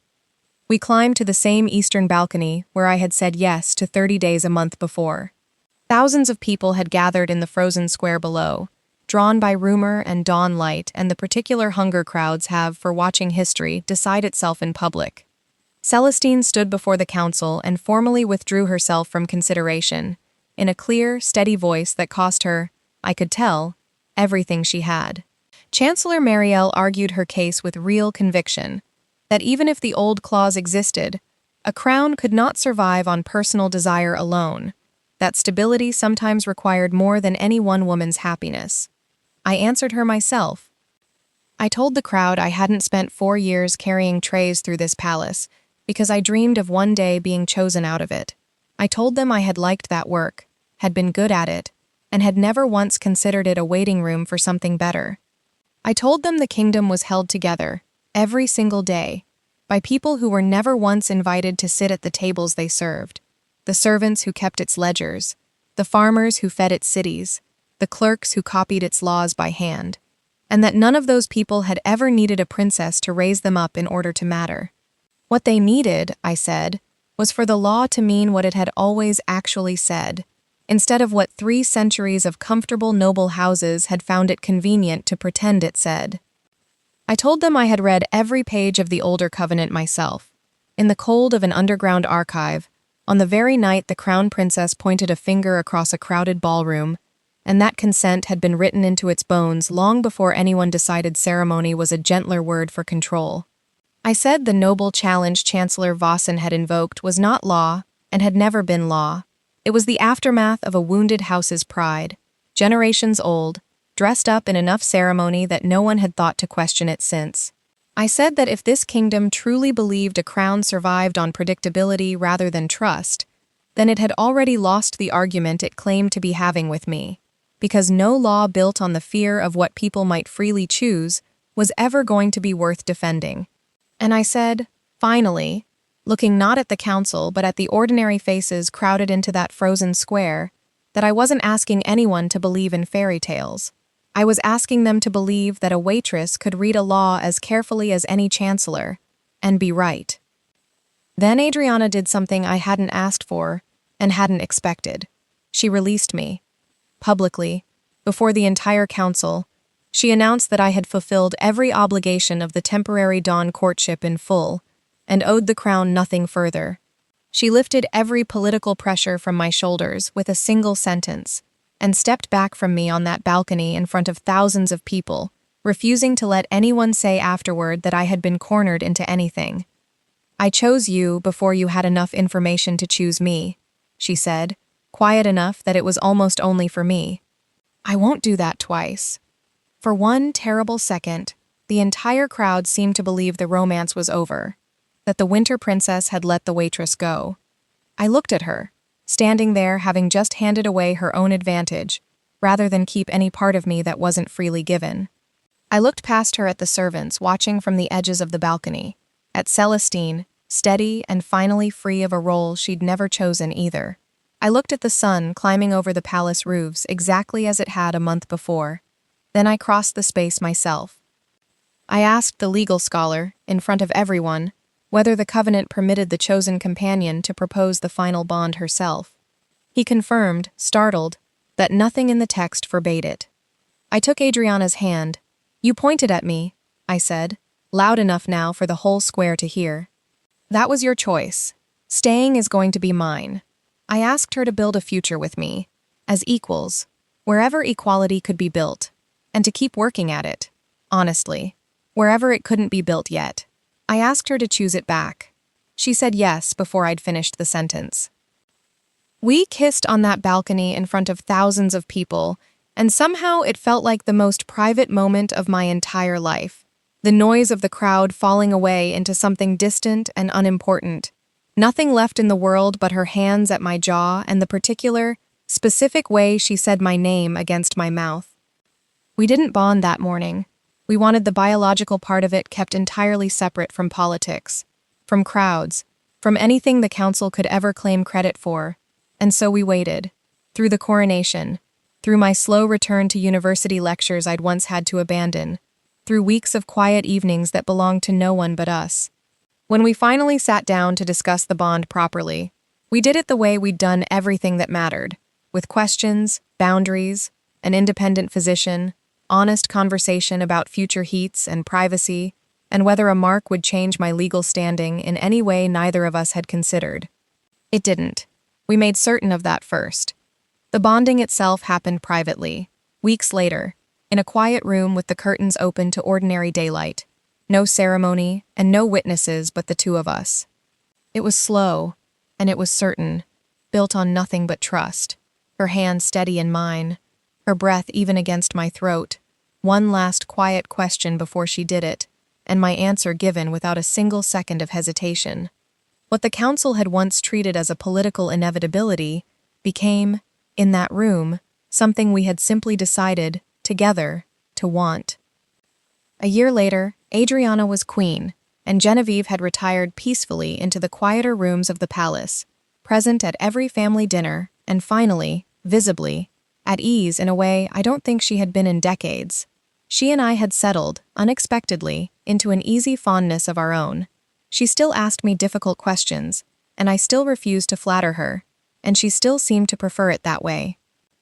We climbed to the same eastern balcony where I had said yes to 30 days a month before. Thousands of people had gathered in the frozen square below, drawn by rumor and dawn light and the particular hunger crowds have, for watching history, decide itself in public. Celestine stood before the council and formally withdrew herself from consideration, in a clear, steady voice that cost her, I could tell, everything she had. Chancellor Marielle argued her case with real conviction, that even if the old clause existed, a crown could not survive on personal desire alone, that stability sometimes required more than any one woman's happiness. I answered her myself. I told the crowd I hadn't spent 4 years carrying trays through this palace, because I dreamed of one day being chosen out of it. I told them I had liked that work, had been good at it, and had never once considered it a waiting room for something better. I told them the kingdom was held together, every single day, by people who were never once invited to sit at the tables they served, the servants who kept its ledgers, the farmers who fed its cities, the clerks who copied its laws by hand, and that none of those people had ever needed a princess to raise them up in order to matter. What they needed, I said, was for the law to mean what it had always actually said, instead of what 3 centuries of comfortable noble houses had found it convenient to pretend it said. I told them I had read every page of the older covenant myself, in the cold of an underground archive, on the very night the Crown Princess pointed a finger across a crowded ballroom, and that consent had been written into its bones long before anyone decided ceremony was a gentler word for control. I said the noble challenge Chancellor Vossen had invoked was not law and had never been law. It was the aftermath of a wounded house's pride, generations old, dressed up in enough ceremony that no one had thought to question it since. I said that if this kingdom truly believed a crown survived on predictability rather than trust, then it had already lost the argument it claimed to be having with me, because no law built on the fear of what people might freely choose was ever going to be worth defending. And I said, finally, looking not at the council but at the ordinary faces crowded into that frozen square, that I wasn't asking anyone to believe in fairy tales. I was asking them to believe that a waitress could read a law as carefully as any chancellor, and be right. Then Adriana did something I hadn't asked for and hadn't expected. She released me. Publicly, before the entire council, she announced that I had fulfilled every obligation of the temporary dawn courtship in full, and owed the crown nothing further. She lifted every political pressure from my shoulders with a single sentence, and stepped back from me on that balcony in front of thousands of people, refusing to let anyone say afterward that I had been cornered into anything. I chose you before you had enough information to choose me, she said, quiet enough that it was almost only for me. I won't do that twice. For one terrible second, the entire crowd seemed to believe the romance was over, that the Winter Princess had let the waitress go. I looked at her, standing there having just handed away her own advantage, rather than keep any part of me that wasn't freely given. I looked past her at the servants watching from the edges of the balcony, at Celestine, steady and finally free of a role she'd never chosen either. I looked at the sun climbing over the palace roofs exactly as it had a month before. Then I crossed the space myself. I asked the legal scholar, in front of everyone, whether the covenant permitted the chosen companion to propose the final bond herself. He confirmed, startled, that nothing in the text forbade it. I took Adriana's hand. "You pointed at me," I said, loud enough now for the whole square to hear. "That was your choice. Staying is going to be mine." I asked her to build a future with me, as equals, wherever equality could be built, and to keep working at it, honestly, wherever it couldn't be built yet. I asked her to choose it back. She said yes before I'd finished the sentence. We kissed on that balcony in front of thousands of people, and somehow it felt like the most private moment of my entire life. The noise of the crowd falling away into something distant and unimportant. Nothing left in the world but her hands at my jaw and the particular, specific way she said my name against my mouth. We didn't bond that morning. We wanted the biological part of it kept entirely separate from politics, from crowds, from anything the council could ever claim credit for. And so we waited, through the coronation, through my slow return to university lectures I'd once had to abandon, through weeks of quiet evenings that belonged to no one but us. When we finally sat down to discuss the bond properly, we did it the way we'd done everything that mattered, with questions, boundaries, an independent physician, honest conversation about future heats and privacy, and whether a mark would change my legal standing in any way neither of us had considered. It didn't. We made certain of that first. The bonding itself happened privately, weeks later, in a quiet room with the curtains open to ordinary daylight. No ceremony, and no witnesses but the two of us. It was slow, and it was certain, built on nothing but trust. Her hand steady in mine, her breath even against my throat. One last quiet question before she did it, and my answer given without a single second of hesitation. What the council had once treated as a political inevitability became, in that room, something we had simply decided, together, to want. A year later, Adriana was queen, and Genevieve had retired peacefully into the quieter rooms of the palace, present at every family dinner, and finally, visibly, at ease in a way I don't think she had been in decades. She and I had settled, unexpectedly, into an easy fondness of our own. She still asked me difficult questions, and I still refused to flatter her, and she still seemed to prefer it that way.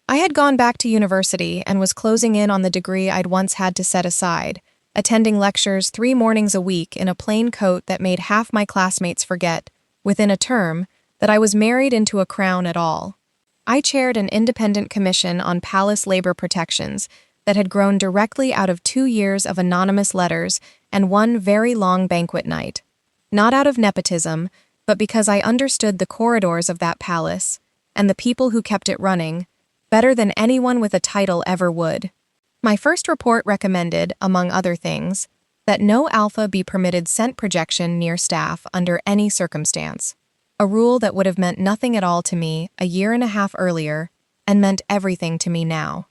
I had gone back to university and was closing in on the degree I'd once had to set aside, attending lectures 3 mornings a week in a plain coat that made half my classmates forget, within a term, that I was married into a crown at all. I chaired an independent commission on palace labor protections that had grown directly out of 2 years of anonymous letters and one very long banquet night. Not out of nepotism, but because I understood the corridors of that palace, and the people who kept it running, better than anyone with a title ever would. My first report recommended, among other things, that no alpha be permitted scent projection near staff under any circumstance, a rule that would have meant nothing at all to me a year and a half earlier and meant everything to me now.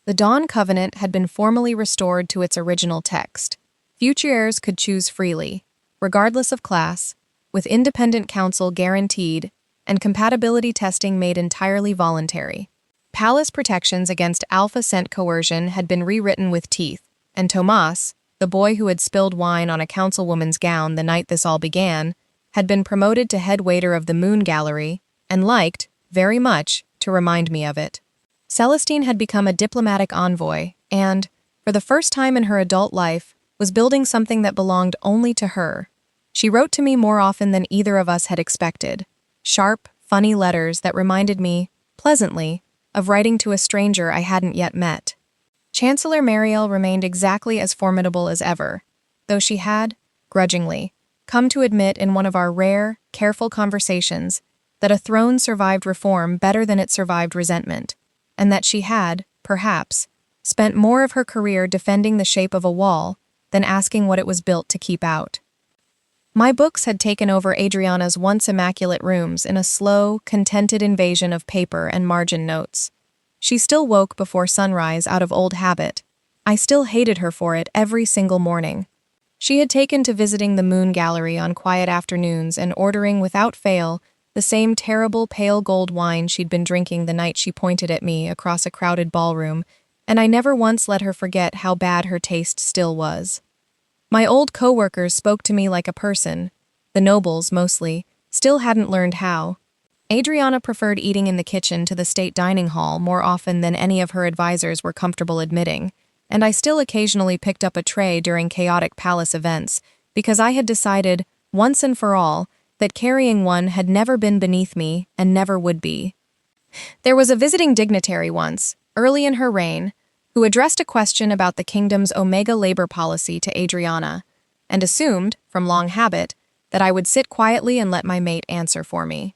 The Dawn Covenant had been formally restored to its original text. Future heirs could choose freely, regardless of class, with independent counsel guaranteed and compatibility testing made entirely voluntary. Palace protections against alpha scent coercion had been rewritten with teeth, and Tomas, the boy who had spilled wine on a councilwoman's gown the night this all began, had been promoted to head waiter of the Moon Gallery and liked, very much, to remind me of it. Celestine had become a diplomatic envoy and, for the first time in her adult life, was building something that belonged only to her. She wrote to me more often than either of us had expected. Sharp, funny letters that reminded me, pleasantly, of writing to a stranger I hadn't yet met. Chancellor Mariel remained exactly as formidable as ever, though she had, grudgingly, come to admit in one of our rare, careful conversations that a throne survived reform better than it survived resentment, and that she had, perhaps, spent more of her career defending the shape of a wall than asking what it was built to keep out. My books had taken over Adriana's once immaculate rooms in a slow, contented invasion of paper and margin notes. She still woke before sunrise out of old habit. I still hated her for it every single morning. She had taken to visiting the Moon Gallery on quiet afternoons and ordering without fail the same terrible pale gold wine she'd been drinking the night she pointed at me across a crowded ballroom, and I never once let her forget how bad her taste still was. My old co-workers spoke to me like a person. The nobles, mostly, still hadn't learned how. Adriana preferred eating in the kitchen to the state dining hall more often than any of her advisors were comfortable admitting, and I still occasionally picked up a tray during chaotic palace events because I had decided, once and for all, that carrying one had never been beneath me and never would be. There was a visiting dignitary once, early in her reign, who addressed a question about the kingdom's Omega labor policy to Adriana, and assumed, from long habit, that I would sit quietly and let my mate answer for me.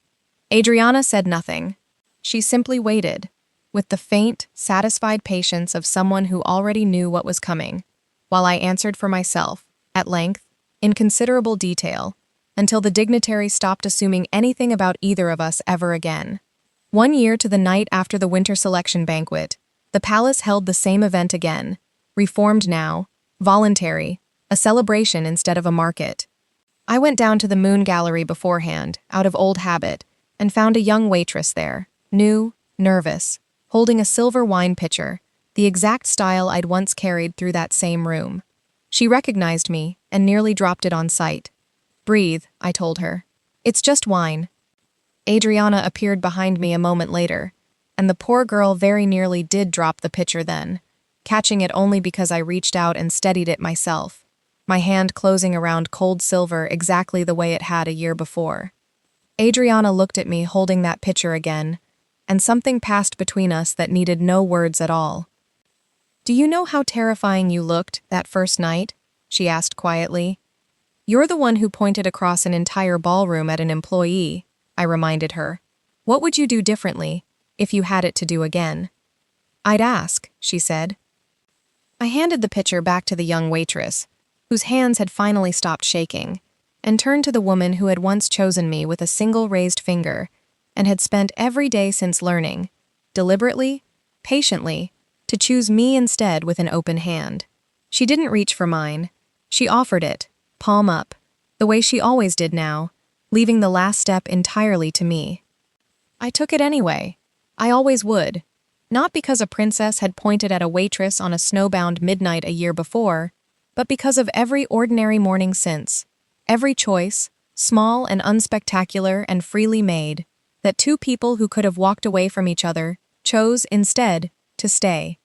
Adriana said nothing. She simply waited, with the faint, satisfied patience of someone who already knew what was coming, while I answered for myself, at length, in considerable detail, until the dignitary stopped assuming anything about either of us ever again. 1 year to the night after the winter selection banquet, the palace held the same event again, reformed now, voluntary, a celebration instead of a market. I went down to the Moon Gallery beforehand, out of old habit, and found a young waitress there, new, nervous, holding a silver wine pitcher, the exact style I'd once carried through that same room. She recognized me and nearly dropped it on sight. "Breathe," I told her. "It's just wine." Adriana appeared behind me a moment later, and the poor girl very nearly did drop the pitcher then, catching it only because I reached out and steadied it myself, my hand closing around cold silver exactly the way it had a year before. Adriana looked at me holding that pitcher again, and something passed between us that needed no words at all. "Do you know how terrifying you looked that first night?" she asked quietly. "You're the one who pointed across an entire ballroom at an employee," I reminded her. "What would you do differently if you had it to do again?" "I'd ask," she said. I handed the pitcher back to the young waitress, whose hands had finally stopped shaking, and turned to the woman who had once chosen me with a single raised finger and had spent every day since learning, deliberately, patiently, to choose me instead with an open hand. She didn't reach for mine. She offered it, palm up, the way she always did now, leaving the last step entirely to me. I took it anyway. I always would. Not because a princess had pointed at a waitress on a snowbound midnight a year before, but because of every ordinary morning since. Every choice, small and unspectacular and freely made, that two people who could have walked away from each other chose, instead, to stay.